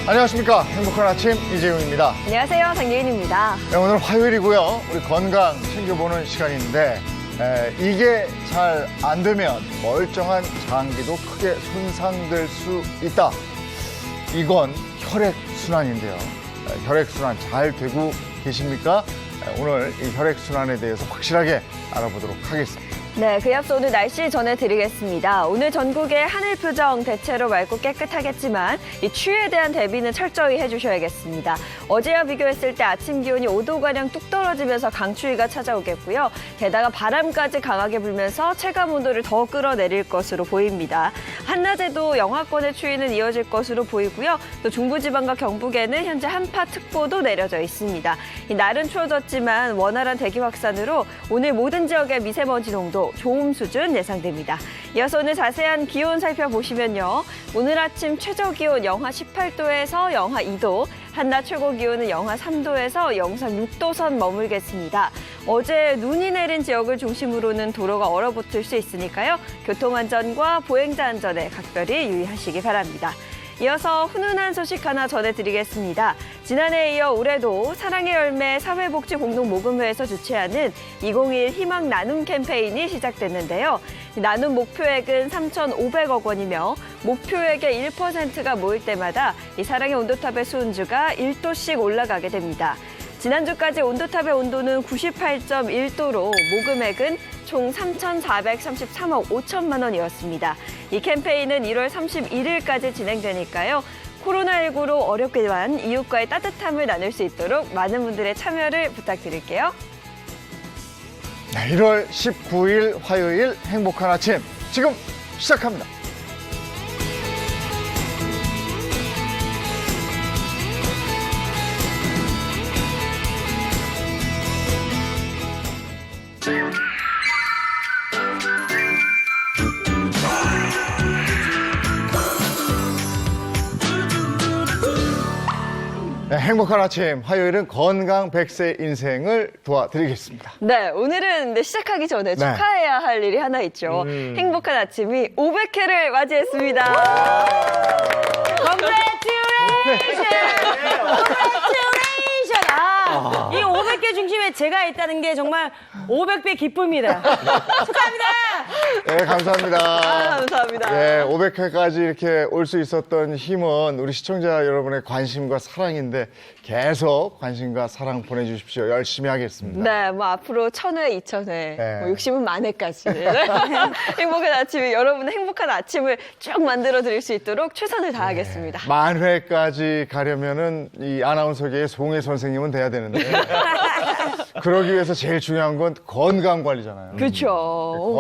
안녕하십니까. 행복한 아침 이재용입니다. 안녕하세요. 장예인입니다. 네, 오늘 화요일이고요. 우리 건강 챙겨보는 시간인데 이게 잘 안 되면 멀쩡한 장기도 크게 손상될 수 있다. 이건 혈액순환인데요. 혈액순환 잘 되고 계십니까? 오늘 이 혈액순환에 대해서 확실하게 알아보도록 하겠습니다. 네, 그에 앞서 오늘 날씨 전해드리겠습니다. 오늘 전국의 하늘 표정 대체로 맑고 깨끗하겠지만 이 추위에 대한 대비는 철저히 해주셔야겠습니다. 어제와 비교했을 때 아침 기온이 5도가량 뚝 떨어지면서 강추위가 찾아오겠고요. 게다가 바람까지 강하게 불면서 체감 온도를 더 끌어내릴 것으로 보입니다. 한낮에도 영하권의 추위는 이어질 것으로 보이고요. 또 중부지방과 경북에는 현재 한파특보도 내려져 있습니다. 이 날은 추워졌지만 원활한 대기 확산으로 오늘 모든 지역의 미세먼지 농도 좋음 수준 예상됩니다. 이어서 오늘 자세한 기온 살펴보시면요. 오늘 아침 최저 기온 영하 18도에서 영하 2도, 한낮 최고 기온은 영하 3도에서 영상 6도 선 머물겠습니다. 어제 눈이 내린 지역을 중심으로는 도로가 얼어붙을 수 있으니까요. 교통안전과 보행자 안전에 각별히 유의하시기 바랍니다. 이어서 훈훈한 소식 하나 전해드리겠습니다. 지난해에 이어 올해도 사랑의 열매 사회복지공동모금회에서 주최하는 2021 희망 나눔 캠페인이 시작됐는데요. 나눔 목표액은 3,500억 원이며 목표액의 1%가 모일 때마다 이 사랑의 온도탑의 수은주가 1도씩 올라가게 됩니다. 지난주까지 온도탑의 온도는 98.1도로 모금액은 총 3,433억 5천만 원이었습니다. 이 캠페인은 1월 31일까지 진행되니까요. 코로나19로 어렵게만 이웃과의 따뜻함을 나눌 수 있도록 많은 분들의 참여를 부탁드릴게요. 네, 1월 19일 화요일 행복한 아침 지금 시작합니다. 네, 행복한 아침 화요일은 건강 100세 인생을 도와드리겠습니다. 네, 오늘은 시작하기 전에 축하해야 할 일이 하나 있죠. 행복한 아침이 500회를 맞이했습니다. 이 500개 중심에 제가 있다는 게 정말 500배 기쁨이다. 축하합니다. 네, 감사합니다. 감사합니다. 네, 500회까지 이렇게 올 수 있었던 힘은 우리 시청자 여러분의 관심과 사랑인데 계속 관심과 사랑 보내주십시오. 열심히 하겠습니다. 네, 뭐 앞으로 1000회, 2000회, 네. 뭐 욕심은 만회까지. 행복한 아침이 여러분의 행복한 아침을 쭉 만들어 드릴 수 있도록 최선을 다하겠습니다. 네, 만회까지 가려면은 이 아나운서계의 송혜 선생님은 돼야 되는데 그러기 위해서 제일 중요한 건 건강 관리잖아요. 그렇죠.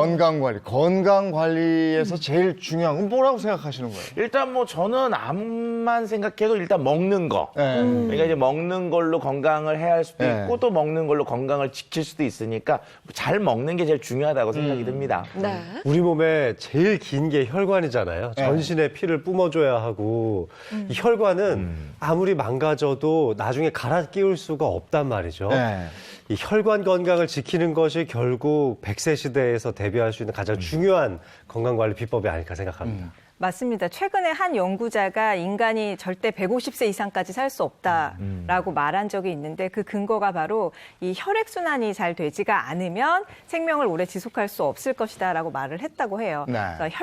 건강 관리에서 제일 중요한 건 뭐라고 생각하시는 거예요? 일단 뭐 저는 암만 생각해도 일단 먹는 거. 네. 그러니까 이제 먹는 걸로 건강을 해야 할 수도 네. 있고 또 먹는 걸로 건강을 지킬 수도 있으니까 잘 먹는 게 제일 중요하다고 생각이 듭니다. 네. 우리 몸에 제일 긴 게 혈관이잖아요. 전신에 피를 뿜어줘야 하고 이 혈관은 아무리 망가져도 나중에 갈아 끼울 수가 없단 말이죠. 네. 이 혈관 건강을 지키는 것이 결국 100세 시대에서 대비할 수 있는 가장 중요한 건강관리 비법이 아닐까 생각합니다. 맞습니다. 최근에 한 연구자가 인간이 절대 150세 이상까지 살 수 없다라고 말한 적이 있는데 그 근거가 바로 이 혈액순환이 잘 되지가 않으면 생명을 오래 지속할 수 없을 것이다라고 말을 했다고 해요. 네. 그래서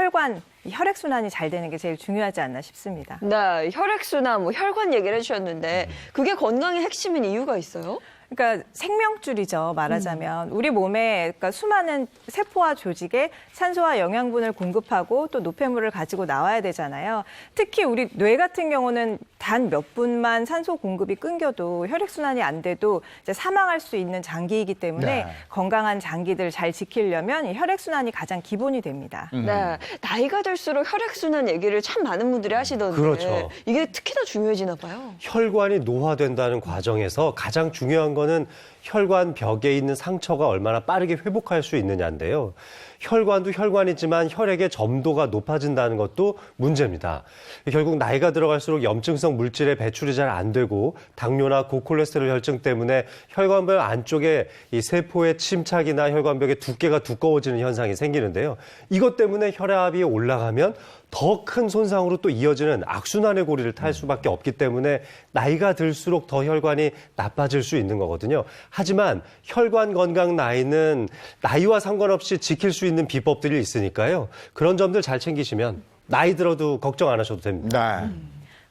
혈액순환이 잘 되는 게 제일 중요하지 않나 싶습니다. 네, 혈액순환, 뭐 혈관 얘기를 해주셨는데 그게 건강의 핵심인 이유가 있어요? 그러니까 생명줄이죠, 말하자면. 우리 몸에 그러니까 수많은 세포와 조직에 산소와 영양분을 공급하고 또 노폐물을 가지고 나와야 되잖아요. 특히 우리 뇌 같은 경우는 단 몇 분만 산소 공급이 끊겨도 혈액순환이 안 돼도 이제 사망할 수 있는 장기이기 때문에 네. 건강한 장기들 잘 지키려면 이 혈액순환이 가장 기본이 됩니다. 네, 나이가 들수록 혈액순환 얘기를 참 많은 분들이 하시던데 그렇죠. 이게 특히나 중요해지나 봐요. 혈관이 노화된다는 과정에서 가장 중요한 거는 혈관 벽에 있는 상처가 얼마나 빠르게 회복할 수 있느냐인데요. 혈관도 혈관이지만 혈액의 점도가 높아진다는 것도 문제입니다. 결국 나이가 들어갈수록 염증성 물질의 배출이 잘 안 되고 당뇨나 고콜레스테롤 혈증 때문에 혈관벽 안쪽에 이 세포의 침착이나 혈관벽의 두께가 두꺼워지는 현상이 생기는데요. 이것 때문에 혈압이 올라가면 더 큰 손상으로 또 이어지는 악순환의 고리를 탈 수밖에 없기 때문에 나이가 들수록 더 혈관이 나빠질 수 있는 거거든요. 하지만 혈관 건강 나이는 나이와 상관없이 지킬 수 있는 비법들이 있으니까요. 그런 점들 잘 챙기시면 나이 들어도 걱정 안 하셔도 됩니다. 네.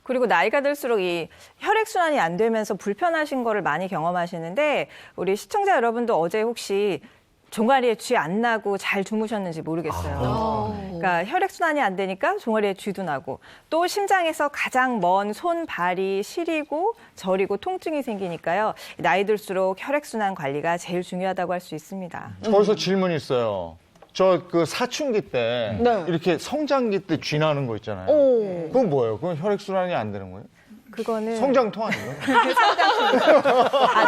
그리고 나이가 들수록 이 혈액순환이 안 되면서 불편하신 거를 많이 경험하시는데 우리 시청자 여러분도 어제 혹시 종아리에 쥐 안 나고 잘 주무셨는지 모르겠어요. 그러니까 혈액순환이 안 되니까 종아리에 쥐도 나고 또 심장에서 가장 먼 손, 발이 시리고 저리고 통증이 생기니까요. 나이 들수록 혈액순환 관리가 제일 중요하다고 할 수 있습니다. 저기서 질문이 있어요. 저 그 사춘기 때 네. 이렇게 성장기 때 쥐 나는 거 있잖아요. 그건 뭐예요? 그건 혈액순환이 안 되는 거예요? 그거는 성장통 아니에요?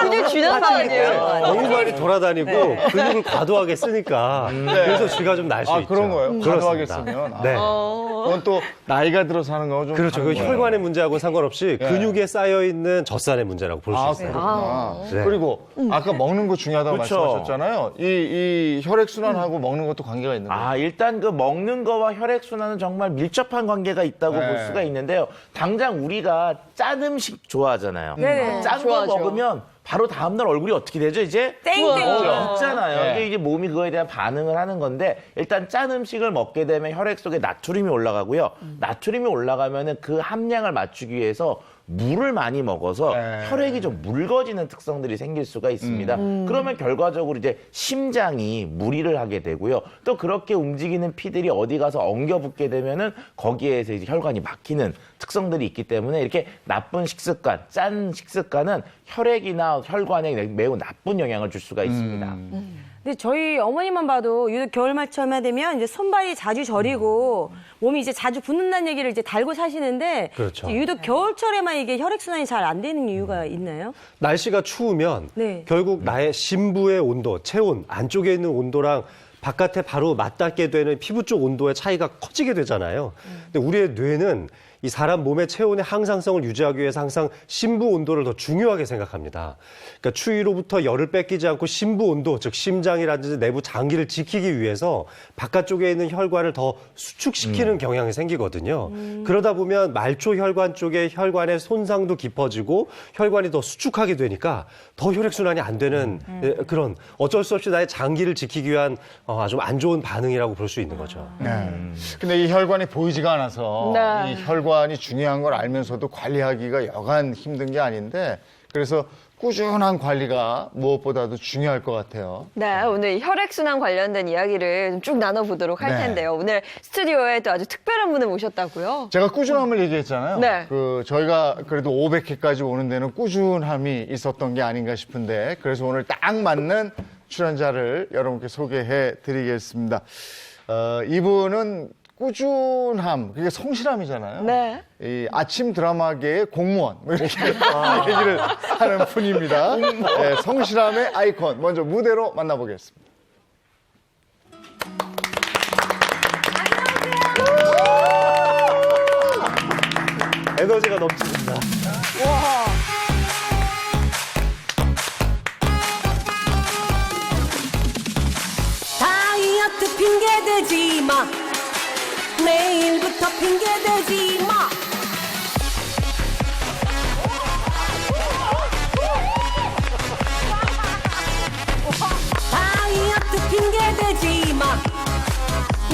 근육 쥐는 거 아니에요? 너무 많이 돌아다니고 근육을 과도하게 쓰니까 그래서 쥐가 좀 날 수 있죠. 그런 거예요? 과도하게 그렇습니다. 쓰면? 네. 그건 또 나이가 들어서 하는 거좀 그렇죠. 그 혈관의 문제하고는 상관없이 근육에 쌓여 있는 젖산의 문제라고 볼 수 아, 있어요. 그렇구나. 네. 그리고 아까 먹는 거 중요하다고 그렇죠. 말씀하셨잖아요. 이 혈액순환하고 먹는 것도 관계가 있는 거예요. 일단 그 먹는 거와 혈액순환은 정말 밀접한 관계가 있다고 네. 볼 수가 있는데요. 당장 우리가 짠 음식 좋아하잖아요. 네네. 짠 거 좋아하죠. 먹으면 바로 다음날 얼굴이 어떻게 되죠, 이제? 땡땡이죠. 있잖아요. 네. 이게 몸이 그거에 대한 반응을 하는 건데 일단 짠 음식을 먹게 되면 혈액 속에 나트륨이 올라가고요. 나트륨이 올라가면은 그 함량을 맞추기 위해서 물을 많이 먹어서 네. 혈액이 좀 묽어지는 특성들이 생길 수가 있습니다. 그러면 결과적으로 이제 심장이 무리를 하게 되고요. 또 그렇게 움직이는 피들이 어디 가서 엉겨붙게 되면은 거기에서 이제 혈관이 막히는 특성들이 있기 때문에 이렇게 나쁜 식습관, 짠 식습관은 혈액이나 혈관에 매우 나쁜 영향을 줄 수가 있습니다. 근데 저희 어머니만 봐도 유독 겨울맞춤에 되면 이제 손발이 자주 저리고 몸이 이제 자주 붓는다는 얘기를 이제 달고 사시는데 그렇죠. 이제 유독 겨울철에만 이게 혈액순환이 잘 안 되는 이유가 있나요? 날씨가 추우면 네. 결국 나의 심부의 온도, 체온, 안쪽에 있는 온도랑 바깥에 바로 맞닿게 되는 피부 쪽 온도의 차이가 커지게 되잖아요. 근데 우리의 뇌는 이 사람 몸의 체온의 항상성을 유지하기 위해서 항상 심부 온도를 더 중요하게 생각합니다. 그러니까 추위로부터 열을 뺏기지 않고 심부 온도, 즉 심장이라든지 내부 장기를 지키기 위해서 바깥쪽에 있는 혈관을 더 수축시키는 경향이 생기거든요. 그러다 보면 말초 혈관 쪽에 혈관의 손상도 깊어지고 혈관이 더 수축하게 되니까 더 혈액순환이 안 되는 그런 어쩔 수 없이 나의 장기를 지키기 위한 아주 안 좋은 반응이라고 볼 수 있는 거죠. 네. 근데 이 혈관이 보이지가 않아서 네. 이 혈관이 중요한 걸 알면서도 관리하기가 여간 힘든 게 아닌데 그래서 꾸준한 관리가 무엇보다도 중요할 것 같아요. 네, 오늘 혈액순환 관련된 이야기를 좀 쭉 나눠보도록 할 네. 텐데요. 오늘 스튜디오에 또 아주 특별한 분을 모셨다고요. 제가 꾸준함을 얘기했잖아요. 네. 저희가 그래도 500회까지 오는 데는 꾸준함이 있었던 게 아닌가 싶은데 그래서 오늘 딱 맞는 출연자를 여러분께 소개해 드리겠습니다. 이분은 꾸준함, 그게 성실함이잖아요. 네. 이 아침 드라마계의 공무원, 뭐 이렇게 얘기를 하는 분입니다. 네, 성실함의 아이콘. 먼저 무대로 만나보겠습니다. 에너지가 넘칩니다. 다이어트 핑계 대지 마. 내일부터 핑계 대지 마. 다이어트 핑계 대지 마.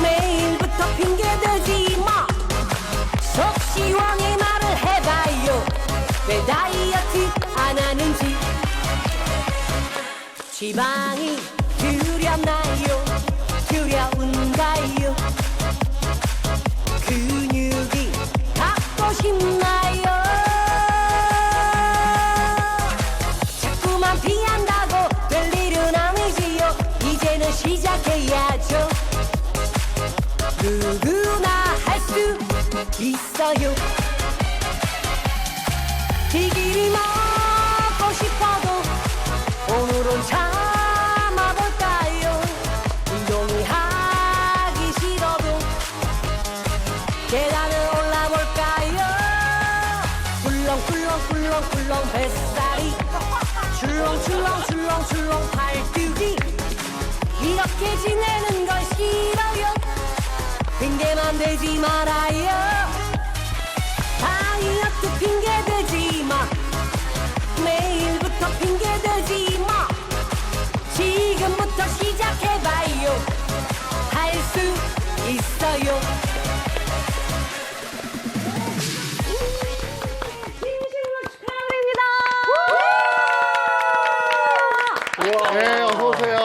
내일부터 핑계 대지 마. 속 시원히 말을 해봐요. 왜 다이어트 안 하는지. 지방이 두렵나요? 두려운가요? 근육이 갖고 싶나요? 자꾸만 피한다고 될 일은 아니지요. 이제는 시작해야죠. 누구나 할 수 있어요. 이 길이 먹고 싶어도 오늘은 꿀렁꿀렁꿀렁꿀렁 뱃살이 출렁출렁출렁출렁 팔뚝이 이렇게 지내는 걸 싫어요. 핑계만 대지 말아요. 다이어트 핑계 대지 마. 내일부터 핑계 대지 마. 지금부터 시작해봐요. 할 수 있어요. 네, 어서 오세요.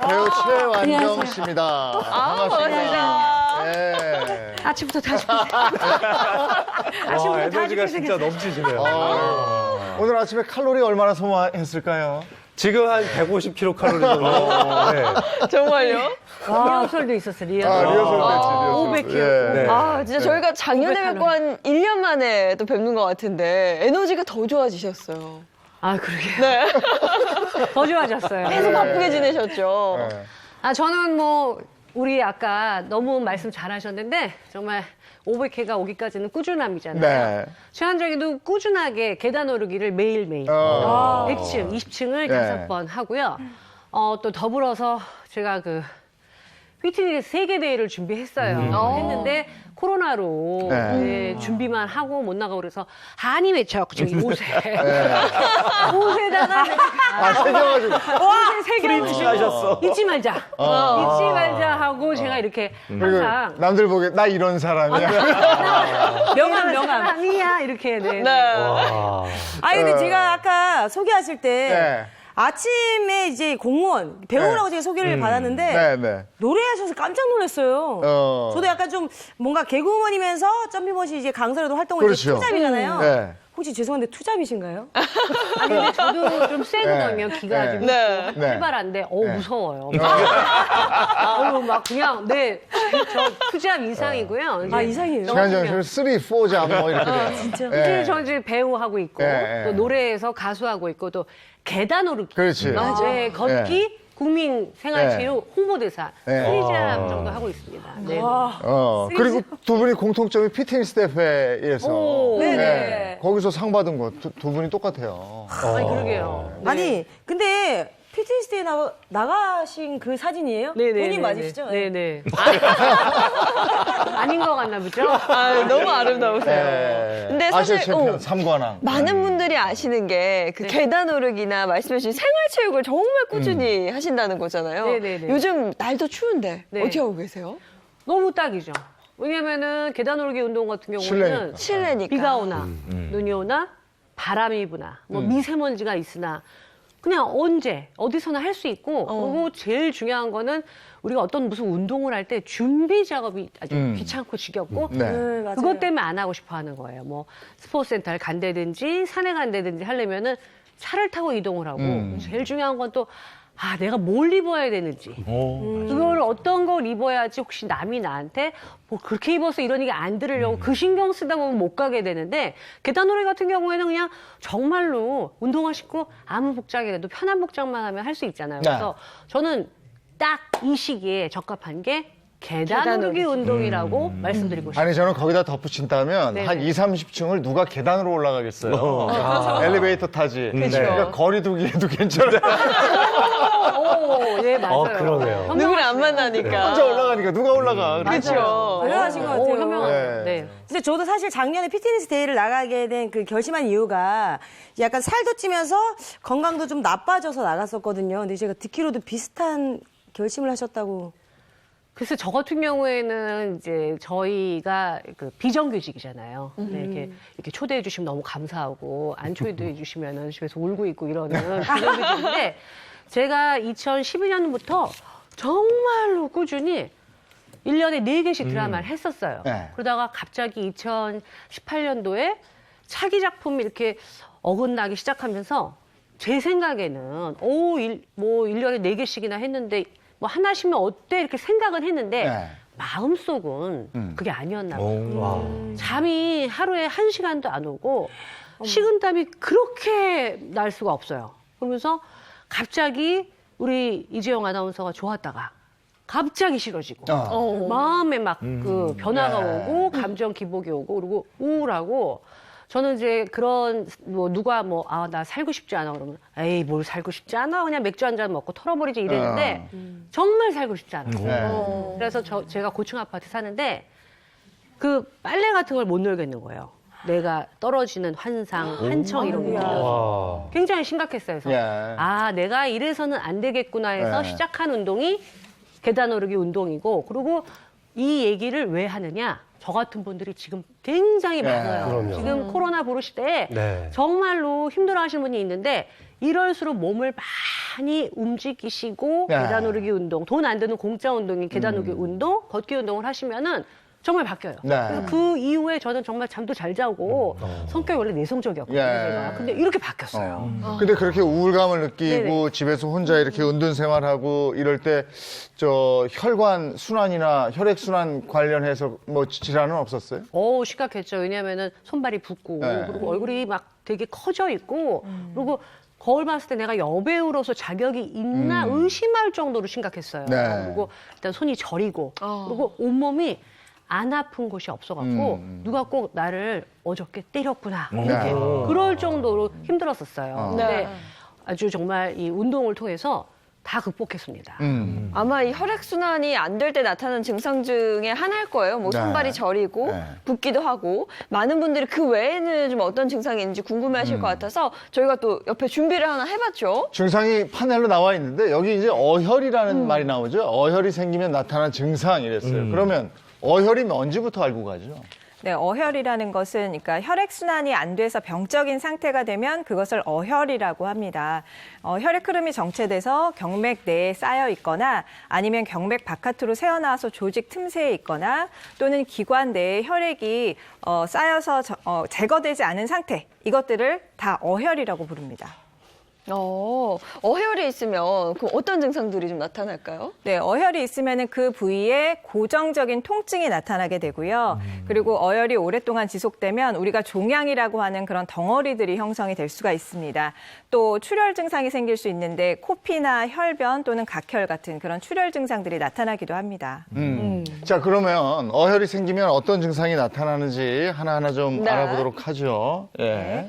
배우 최완정 씨입니다. 반갑습니다. 네. 아침부터 다시 와, 에너지가 진짜 넘치시네요. 오늘 아침에 칼로리 얼마나 소모했을까요? 지금 한 150kcal 정도. 네. 정말요? 리허설도 있었어, 리허설. 아, 리허설 됐지, 리허설. 500kg. 예. 네. 아, 진짜 저희가 작년에 뵙고 한 1년 만에 또 뵙는 것 같은데 에너지가 더 좋아지셨어요. 아, 그러게요. 네. 더 좋아졌어요. 계속 바쁘게 지내셨죠. 네. 아, 저는 뭐, 우리 아까 너무 말씀 잘하셨는데, 정말 500회가 오기까지는 꾸준함이잖아요. 네. 최한정이도 꾸준하게 계단 오르기를 매일매일. 100층, 20층을 네. 5번 하고요. 또 더불어서 제가 그 피트니스 세계대회를 준비했어요. 했는데 코로나로 네. 네, 준비만 하고 못 나가고 그래서 한이 맺혀갖고 저기 옷에 옷에다가 아, 새겨가지고. 옷에 새겨가지고 하셨어. 잊지 말자. 잊지 말자 하고 제가 이렇게 그리고 항상 남들 보기에 나 이런 사람이야. 명함 사람이야 이렇게 네. 와. 아 근데 제가 아까 소개하실 때 네. 아침에 이제 공무원 배우라고 제가 소개를 받았는데 네, 네. 노래하셔서 깜짝 놀랐어요. 저도 약간 좀 뭔가 개그우먼이면서 점피머시 이제 강사로도 활동을 이제 그렇죠. 투잡이잖아요. 네. 혹시 죄송한데 투잡이신가요? 아니 근데 저도 좀 세거든요. 네. 기가 네. 좀 네. 있고 활발한데 네. 무서워요. 막 그냥 저 투잡 이상이고요. 아 이상이에요? 최한정 씨 3, 4잡 뭐 이렇게 돼요. 진짜? 네. 저 이제 배우하고 있고 네, 또 네. 노래에서 가수하고 있고 또 계단 오르기. 그렇지. 네, 걷기, 네. 국민 생활체육 홍보대사 네. 3잡 정도 하고 있습니다. 네. 그리고 두 분이 공통점이 피트니스 대회에서 네네. 거기서 상 받은 거 두 분이 똑같아요. 아니 그러게요. 네. 아니 근데 피트니스 대회 나가신 그 사진이에요? 네네. 본인 맞으시죠? 네네. 아닌 것 같나 보죠? 아, 너무 아름다우세요. 네. 근데 아시아 사실 챔피언 3관왕. 많은 분들이 아시는 게 그 계단 오르기나 말씀해주신 생활체육을 정말 꾸준히 하신다는 거잖아요. 네네네. 요즘 날도 추운데 네. 어떻게 하고 계세요? 너무 딱이죠. 왜냐면은 계단 오르기 운동 같은 경우에는 실내니까. 실내니까. 비가 오나 눈이 오나 바람이 부나 뭐 미세먼지가 있으나 그냥 언제 어디서나 할 수 있고 그리고 제일 중요한 거는 우리가 어떤 무슨 운동을 할 때 준비 작업이 아주 귀찮고 지겹고 네. 맞아요. 그것 때문에 안 하고 싶어 하는 거예요. 뭐 스포츠센터를 간다든지 산에 간다든지 하려면은 차를 타고 이동을 하고 제일 중요한 건 또 내가 뭘 입어야 되는지 그걸 어떤 걸 입어야지 혹시 남이 나한테 뭐 그렇게 입어서 이런 얘기 안 들으려고 그 신경 쓰다 보면 못 가게 되는데 계단 오르기 같은 경우에는 그냥 정말로 운동화 신고 아무 복장이라도 편한 복장만 하면 할 수 있잖아요. 네. 그래서 저는 딱 이 시기에 적합한 게 계단 오르기 운동이라고 말씀드리고 싶어요. 아니 저는 거기다 덧붙인다면 네네. 한 2, 30층을 누가 계단으로 올라가겠어요. 엘리베이터 타지. 그러니까 거리 두기에도 괜찮아요. 오, 네, 맞아요. 그러네요. 누구를 안 만나니까. 혼자 올라가니까 누가 올라가. 그렇죠. 대단하신 것 같아요. 현명하네요. 네. 네. 진짜 저도 사실 작년에 피트니스 대회를 나가게 된 그 결심한 이유가 약간 살도 찌면서 건강도 좀 나빠져서 나갔었거든요. 근데 제가 듣기로도 비슷한 결심을 하셨다고. 그래서 저 같은 경우에는 이제 저희가 그 비정규직이잖아요. 네, 이렇게 초대해 주시면 너무 감사하고 안 초대해 주시면은 집에서 울고 있고 이러는 비정규직인데 제가 2012년부터 정말로 꾸준히 1년에 4개씩 드라마를 했었어요. 네. 그러다가 갑자기 2018년도에 차기 작품이 이렇게 어긋나기 시작하면서 제 생각에는 뭐 1년에 4개씩이나 했는데 뭐 하나씩면 어때 이렇게 생각은 했는데 네. 마음속은 그게 아니었나 봐요. 와. 잠이 하루에 1시간도 안 오고 식은땀이 그렇게 날 수가 없어요. 그러면서 갑자기 우리 이재영 아나운서가 좋았다가 갑자기 싫어지고 마음에 막 그 변화가 네. 오고 감정 기복이 오고 그리고 우울하고 저는 이제 그런 뭐 누가 뭐 나 살고 싶지 않아 그러면 에이 뭘 살고 싶지 않아 그냥 맥주 한 잔 먹고 털어버리지 이랬는데 정말 살고 싶지 않았어요. 그래서 제가 고층 아파트 사는데 그 빨래 같은 걸 못 놀겠는 거예요. 내가 떨어지는 환상, 한청 이런 게 와. 굉장히 심각했어요. 그래서 예. 내가 이래서는 안 되겠구나 해서 네. 시작한 운동이 계단 오르기 운동이고 그리고 이 얘기를 왜 하느냐? 저 같은 분들이 지금 굉장히 많아요. 그럼요. 지금 코로나 보루 시대에 네. 정말로 힘들어하시는 분이 있는데 이럴수록 몸을 많이 움직이시고 네. 계단 오르기 운동, 돈 안 드는 공짜 운동인 계단 오르기 운동, 걷기 운동을 하시면은 정말 바뀌어요. 네. 그래서 그 이후에 저는 정말 잠도 잘 자고 성격이 원래 내성적이었거든요. 예. 제가. 근데 이렇게 바뀌었어요. 근데 그렇게 우울감을 느끼고 네네. 집에서 혼자 이렇게 은둔 생활하고 이럴 때 저 혈관 순환이나 혈액 순환 관련해서 뭐 질환은 없었어요? 심각했죠. 왜냐면은 손발이 붓고 네. 그리고 얼굴이 막 되게 커져 있고 그리고 거울 봤을 때 내가 여배우로서 자격이 있나 의심할 정도로 심각했어요. 네. 그리고 일단 손이 저리고 그리고 온몸이 안 아픈 곳이 없어갖고 누가 꼭 나를 어저께 때렸구나 이렇게 네. 그럴 정도로 힘들었었어요. 근데 네. 아주 정말 이 운동을 통해서 다 극복했습니다. 아마 이 혈액순환이 안 될 때 나타나는 증상 중에 하나일 거예요. 뭐 네. 손발이 저리고 네. 붓기도 하고 많은 분들이 그 외에는 좀 어떤 증상이 있는지 궁금해하실 것 같아서 저희가 또 옆에 준비를 하나 해봤죠. 증상이 파넬로 나와 있는데 여기 이제 어혈이라는 말이 나오죠. 어혈이 생기면 나타나는 증상 이랬어요. 그러면 어혈이 언제부터 알고 가죠? 네, 어혈이라는 것은 그러니까 혈액순환이 안 돼서 병적인 상태가 되면 그것을 어혈이라고 합니다. 혈액 흐름이 정체돼서 경맥 내에 쌓여 있거나 아니면 경맥 바깥으로 새어나와서 조직 틈새에 있거나 또는 기관 내에 혈액이 쌓여서 제거되지 않은 상태, 이것들을 다 어혈이라고 부릅니다. 어혈이 있으면 그럼 어떤 증상들이 좀 나타날까요? 네, 어혈이 있으면 그 부위에 고정적인 통증이 나타나게 되고요. 그리고 어혈이 오랫동안 지속되면 우리가 종양이라고 하는 그런 덩어리들이 형성이 될 수가 있습니다. 또 출혈 증상이 생길 수 있는데 코피나 혈변 또는 각혈 같은 그런 출혈 증상들이 나타나기도 합니다. 자, 그러면 어혈이 생기면 어떤 증상이 나타나는지 하나하나 좀 네. 알아보도록 하죠. 예.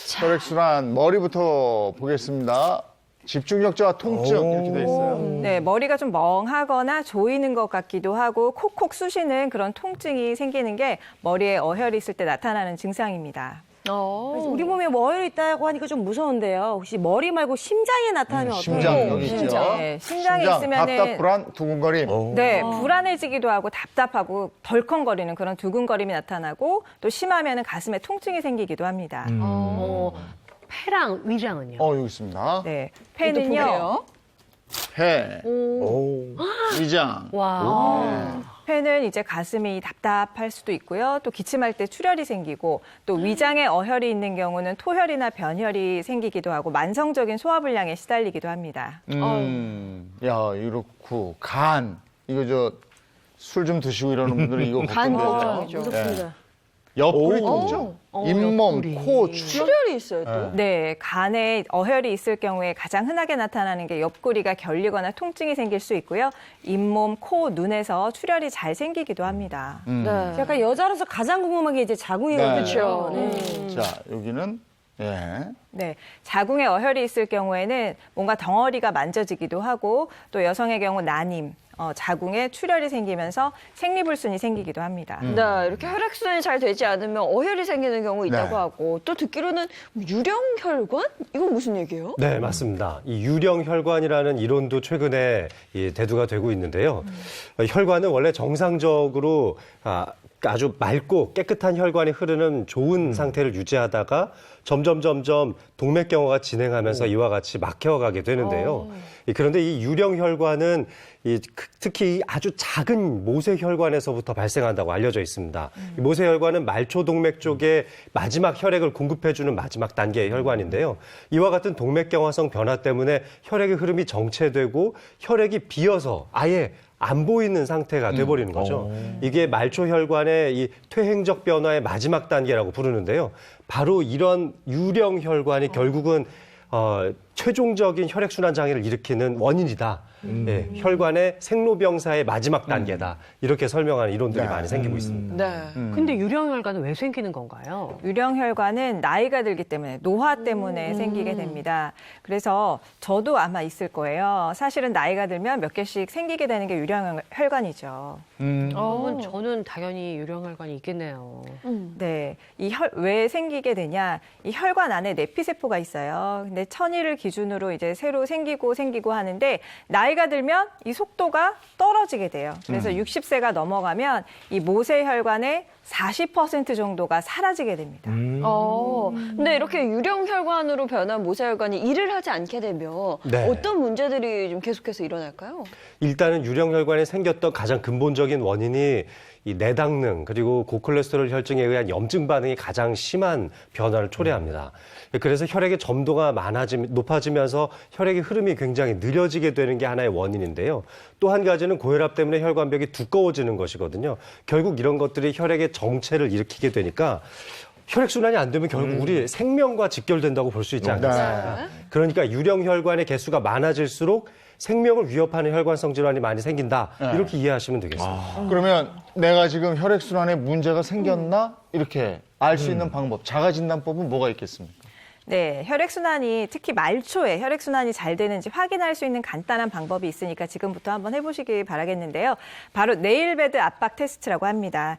혈액순환 머리부터 보겠습니다. 집중력 저하 통증 이렇게 돼 있어요. 네, 머리가 좀 멍하거나 조이는 것 같기도 하고 콕콕 쑤시는 그런 통증이 생기는 게 머리에 어혈이 있을 때 나타나는 증상입니다. 우리 몸에 뭐 어혈이 있다고 하니까 좀 무서운데요. 혹시 머리 말고 심장에 나타나면 어떨까요? 심장 여기 있죠. 심장. 네, 심장에 있으면은 답답, 불안, 두근거림. 네, 불안해지기도 하고 답답하고 덜컹거리는 그런 두근거림이 나타나고 또 심하면은 가슴에 통증이 생기기도 합니다. 폐랑 위장은요? 여기 있습니다. 네, 또 폐는요. 보게요. 폐, 위장. 와. 폐는 이제 가슴이 답답할 수도 있고요. 또 기침할 때 출혈이 생기고 또 위장에 어혈이 있는 경우는 토혈이나 변혈이 생기기도 하고 만성적인 소화불량에 시달리기도 합니다. 야, 이렇고 간. 이거 술 좀 드시고 이러는 분들은 이거 간 걱정되죠. 걱정이죠. 무섭습니다. 옆구리 통증. 잇몸, 코, 출혈. 출혈이 있어요 또. 네, 간에 어혈이 있을 경우에 가장 흔하게 나타나는 게 옆구리가 결리거나 통증이 생길 수 있고요. 잇몸, 코, 눈에서 출혈이 잘 생기기도 합니다. 네. 약간 여자로서 가장 궁금한 게 이제 자궁이거든요. 그렇죠. 자, 여기는 예. 네, 자궁에 어혈이 있을 경우에는 뭔가 덩어리가 만져지기도 하고 또 여성의 경우 난임, 자궁에 출혈이 생기면서 생리불순이 생기기도 합니다. 네, 이렇게 혈액순환이 잘 되지 않으면 어혈이 생기는 경우 있다고 네. 하고 또 듣기로는 유령혈관? 이건 무슨 얘기예요? 네, 맞습니다. 이 유령혈관이라는 이론도 최근에 대두가 되고 있는데요. 혈관은 원래 정상적으로 아주 맑고 깨끗한 혈관이 흐르는 좋은 상태를 유지하다가 점점 동맥경화가 진행하면서 이와 같이 막혀가게 되는데요. 그런데 이 유령혈관은 특히 아주 작은 모세혈관에서부터 발생한다고 알려져 있습니다. 이 모세혈관은 말초동맥 쪽에 마지막 혈액을 공급해주는 마지막 단계의 혈관인데요. 이와 같은 동맥경화성 변화 때문에 혈액의 흐름이 정체되고 혈액이 비어서 아예 안 보이는 상태가 돼버리는 거죠. 이게 말초혈관의 이 퇴행적 변화의 마지막 단계라고 부르는데요. 바로 이런 유령혈관이 결국은 최종적인 혈액순환 장애를 일으키는 원인이다. 예, 혈관의 생로병사의 마지막 단계다. 이렇게 설명하는 이론들이 많이 생기고 있습니다. 네. 근데 유령혈관은 왜 생기는 건가요? 유령혈관은 나이가 들기 때문에 노화 때문에 생기게 됩니다. 그래서 저도 아마 있을 거예요. 사실은 나이가 들면 몇 개씩 생기게 되는 게 유령혈관이죠. 그러면 저는 당연히 유령혈관이 있겠네요. 네, 왜 생기게 되냐? 이 혈관 안에 내피세포가 있어요. 근데 천일을 기준으로 이제 새로 생기고 하는데 나이가 들면 이 속도가 떨어지게 돼요. 그래서 60세가 넘어가면 이 모세혈관의 40% 정도가 사라지게 됩니다. 근데 이렇게 유령혈관으로 변한 모세혈관이 일을 하지 않게 되면 네. 어떤 문제들이 좀 계속해서 일어날까요? 일단은 유령혈관이 생겼던 가장 근본적인 원인이 이 내당능 그리고 고콜레스테롤 혈증에 의한 염증 반응이 가장 심한 변화를 초래합니다. 그래서 혈액의 점도가 높아지면서 혈액의 흐름이 굉장히 느려지게 되는 게 하나의 원인인데요. 또 한 가지는 고혈압 때문에 혈관벽이 두꺼워지는 것이거든요. 결국 이런 것들이 혈액의 정체를 일으키게 되니까 혈액순환이 안 되면 결국 우리 생명과 직결된다고 볼 수 있지 않겠습니까? 그러니까 유령혈관의 개수가 많아질수록 생명을 위협하는 혈관성 질환이 많이 생긴다. 이렇게 이해하시면 되겠습니다. 그러면 내가 지금 혈액순환에 문제가 생겼나? 이렇게 알 수 있는 방법, 자가진단법은 뭐가 있겠습니까? 네, 혈액순환이 특히 말초에 혈액순환이 잘 되는지 확인할 수 있는 간단한 방법이 있으니까 지금부터 한번 해보시기 바라겠는데요. 바로 네일베드 압박 테스트라고 합니다.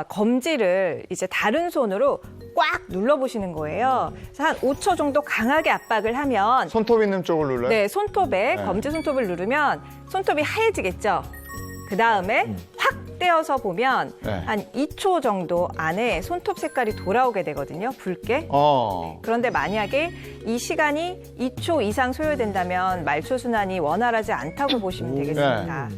검지를 이제 다른 손으로 꽉 눌러보시는 거예요. 그래서 한 5초 정도 강하게 압박을 하면 손톱 있는 쪽을 눌러요? 네, 손톱에 검지 손톱을 누르면 손톱이 하얘지겠죠. 그 다음에 확 떼어서 보면 한 2초 정도 안에 손톱 색깔이 돌아오게 되거든요. 붉게. 그런데 만약에 이 시간이 2초 이상 소요된다면 말초순환이 원활하지 않다고 보시면 되겠습니다.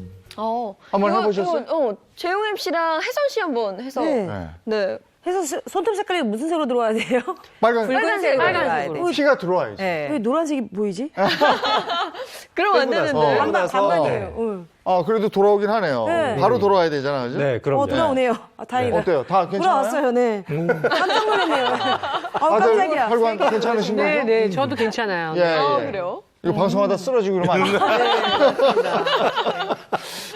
한번 해보셨어요? 재용 MC랑 혜선 씨 한번 해서. 네. 네. 해서 손톱 색깔이 무슨 색으로 들어와야 돼요? 붉은색으로 빨간색으로. 피가 들어와야지. 네. 왜 노란색이 보이지? 그럼 안 빼고 나서. 되는데. 반반이에요. 그래도 돌아오긴 하네요. 네. 바로 돌아와야 되잖아요. 그죠? 네, 그럼요. 돌아오네요. 다행이다. 어때요? 다 괜찮아요? 돌아왔어요, 네. 깜짝 놀랐네요. 다들 깜짝이야. 혈관 괜찮으신 거죠? 네, 네, 저도 괜찮아요. 예. 그래요? 이거 방송하다 쓰러지고 그러면 안 돼요.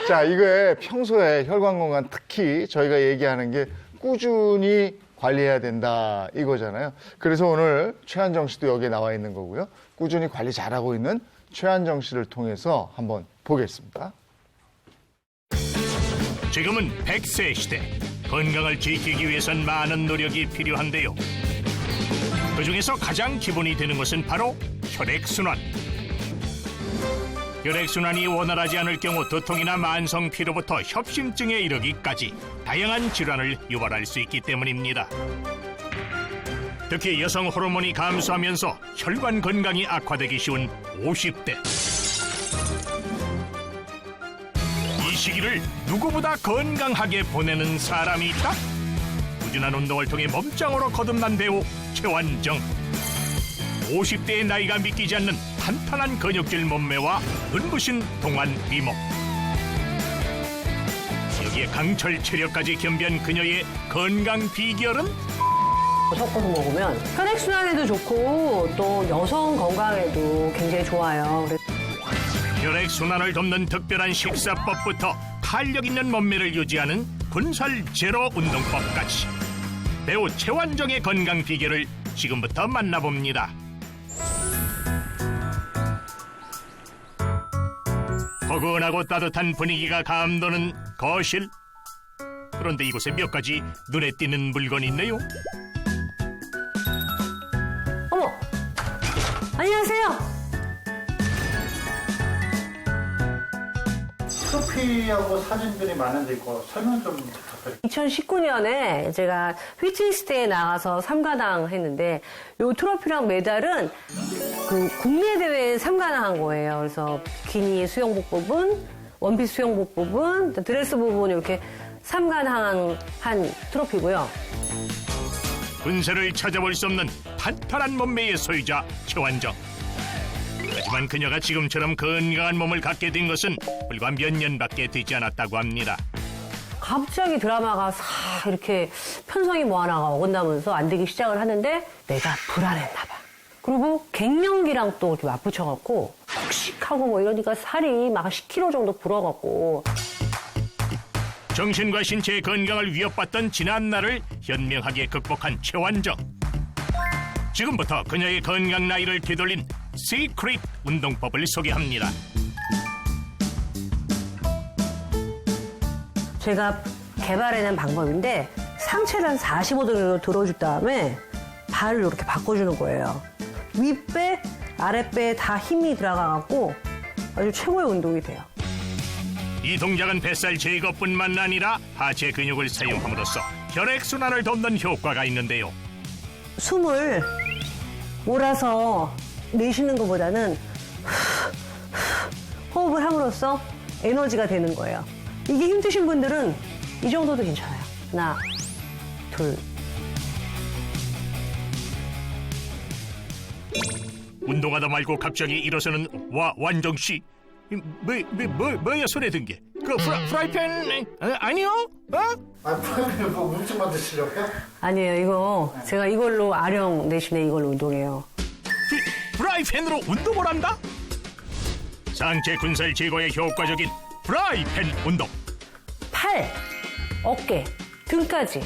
자, 이거에 평소에 혈관 건강 특히 저희가 얘기하는 게 꾸준히 관리해야 된다 이거잖아요. 그래서 오늘 최한정 씨도 여기에 나와 있는 거고요. 꾸준히 관리 잘하고 있는 최한정 씨를 통해서 한번 보겠습니다. 지금은 100세 시대. 건강을 지키기 위해선 많은 노력이 필요한데요. 그중에서 가장 기본이 되는 것은 바로 혈액순환. 혈액순환이 원활하지 않을 경우 두통이나 만성 피로부터 협심증에 이르기까지 다양한 질환을 유발할 수 있기 때문입니다. 특히 여성 호르몬이 감소하면서 혈관 건강이 악화되기 쉬운 50대. 이 시기를 누구보다 건강하게 보내는 사람이 있다. 꾸준한 운동을 통해 몸짱으로 거듭난 배우 최완정. 50대의 나이가 믿기지 않는 탄탄한 근육질 몸매와 눈부신 동안 미모. 여기에 강철 체력까지 겸비한 그녀의 건강 비결은? 섞어서 먹으면 혈액순환에도 좋고 또 여성 건강에도 굉장히 좋아요. 혈액순환을 돕는 특별한 식사법부터 탄력 있는 몸매를 유지하는 군살 제로 운동법까지. 배우 최완정의 건강 비결을 지금부터 만나봅니다. 포근하고 따뜻한 분위기가 감도는 거실. 그런데 이곳에 몇 가지 눈에 띄는 물건이 있네요. 어머! 안녕하세요! 트로피하고 사진들이 많은데 이거 설명 좀 부탁드릴게요. 2019년에 제가 휘트니스대에 나가서 3관왕 했는데 요 트로피랑 메달은 그 국내 대회에 3관왕한 거예요. 그래서 비키니 수영복 부분, 원피스 수영복 부분, 드레스 부분 이렇게 3관왕한 트로피고요. 군세를 찾아볼 수 없는 탄탄한 몸매의 소유자 최완정. 하지만 그녀가 지금처럼 건강한 몸을 갖게 된 것은 불과 몇 년밖에 되지 않았다고 합니다. 갑자기 드라마가 싹 이렇게 편성이 뭐 하나가 어긋나면서 안 되기 시작을 하는데 내가 불안했나 봐. 그리고 갱년기랑 또 이렇게 맞붙여갖고 씩씩하고 뭐 이러니까 살이 막 10kg 정도 불어갖고. 정신과 신체의 건강을 위협받던 지난 날을 현명하게 극복한 최완정. 지금부터 그녀의 건강 나이를 되돌린 시크릿 운동법을 소개합니다. 제가 개발해낸 방법인데 상체를 한 45도로 들어준 다음에 발을 이렇게 바꿔주는 거예요. 윗배, 아랫배에 다 힘이 들어가갖고 아주 최고의 운동이 돼요. 이 동작은 뱃살 제거뿐만 아니라 하체 근육을 사용함으로써 혈액순환을 돕는 효과가 있는데요. 숨을 몰아서 내쉬는 것보다는 호흡을 함으로써 에너지가 되는 거예요. 이게 힘드신 분들은 이 정도도 괜찮아요. 하나, 둘. 운동하다 말고 갑자기 일어서는 완정 씨. 뭐야 손에 든 게? 그 프라이팬 아니요? 프라이팬을 뭐 물좀 만드시려고요? 아니에요. 이거 제가 이걸로 아령 대신에 이걸로 운동해요. 프라이팬으로 운동을 한다? 상체 군살 제거에 효과적인 프라이팬 운동. 팔, 어깨, 등까지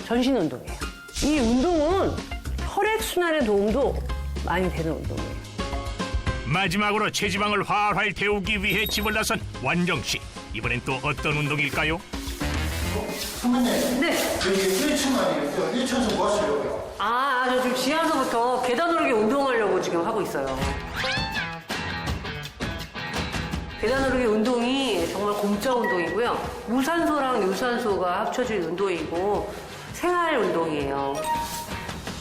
전신 운동이에요. 이 운동은 혈액순환에 도움도 많이 되는 운동이에요. 마지막으로 체지방을 활활 태우기 위해 집을 나선 완정 씨. 이번엔 또 어떤 운동일까요? 선배님, 네. 여기 1층 아니겠어요? 1층에서 뭐 하시려고요? 저 지금 지하서부터 계단 오르기 운동하려고 지금 하고 있어요. 계단 오르기 운동이 정말 공짜 운동이고요. 무산소랑 유산소가 합쳐진 운동이고 생활 운동이에요.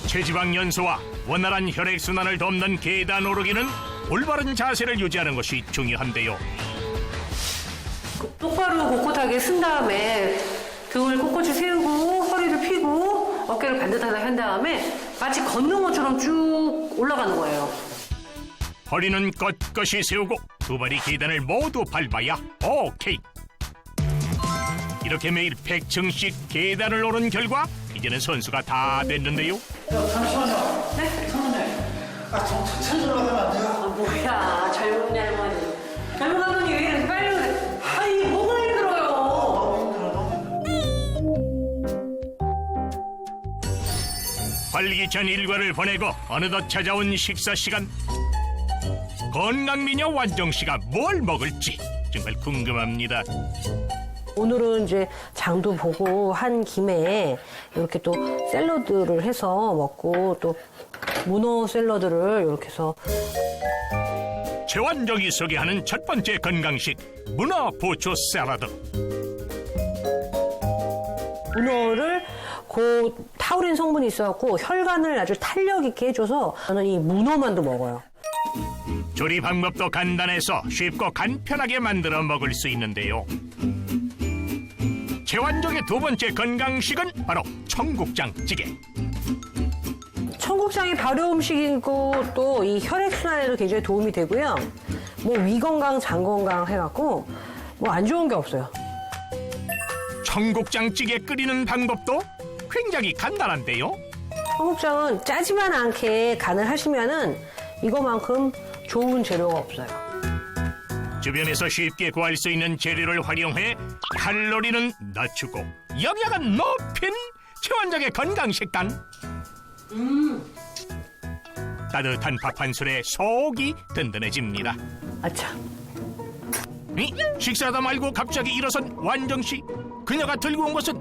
체지방 연소와 원활한 혈액순환을 돕는 계단 오르기는 올바른 자세를 유지하는 것이 중요한데요. 똑바로 꼿꼿하게 쓴 다음에 등을 꼿꼿이 세우고 허리를 펴고 어깨를 반듯하게 한 다음에 마치 걷는 것처럼 쭉 올라가는 거예요. 허리는 꼿꼿이 세우고 두 발이 계단을 모두 밟아야 오케이. 이렇게 매일 100층씩 계단을 오른 결과 이제는 선수가 다 됐는데요. 잠시만요. 네? 선배님. 좀 천천히 올라가면 안 돼요? 뭐야, 젊은 할머니. 젊은 할머니 왜 이렇게 빨리 오래? 아니, 뭐가 힘들어요? 활기찬 일과를 보내고 어느덧 찾아온 식사 시간. 건강미녀 완정 씨가 뭘 먹을지 정말 궁금합니다. 오늘은 이제 장도 보고 한 김에 이렇게 또 샐러드를 해서 먹고 또 문어 샐러드를 이렇게 해서 최완정이 소개하는 첫 번째 건강식 문어 부추 샐러드. 문어를 그 타우린 성분이 있어갖고 혈관을 아주 탄력 있게 해줘서 저는 이 문어만도 먹어요. 조리 방법도 간단해서 쉽고 간편하게 만들어 먹을 수 있는데요. 최완정의 두 번째 건강식은 바로 청국장찌개. 청국장이 발효 음식이고 또 이 혈액순환에도 굉장히 도움이 되고요. 뭐 위 건강, 장 건강 해갖고 뭐 안 좋은 게 없어요. 청국장찌개 끓이는 방법도 굉장히 간단한데요. 청국장은 짜지만 않게 간을 하시면은 이거만큼 좋은 재료가 없어요. 주변에서 쉽게 구할 수 있는 재료를 활용해 칼로리는 낮추고 영양은 높인 최완정의 건강식단. 따뜻한 밥 한 술에 속이 든든해집니다. 아차. 식사하다 말고 갑자기 일어선 완정 씨. 그녀가 들고 온 것은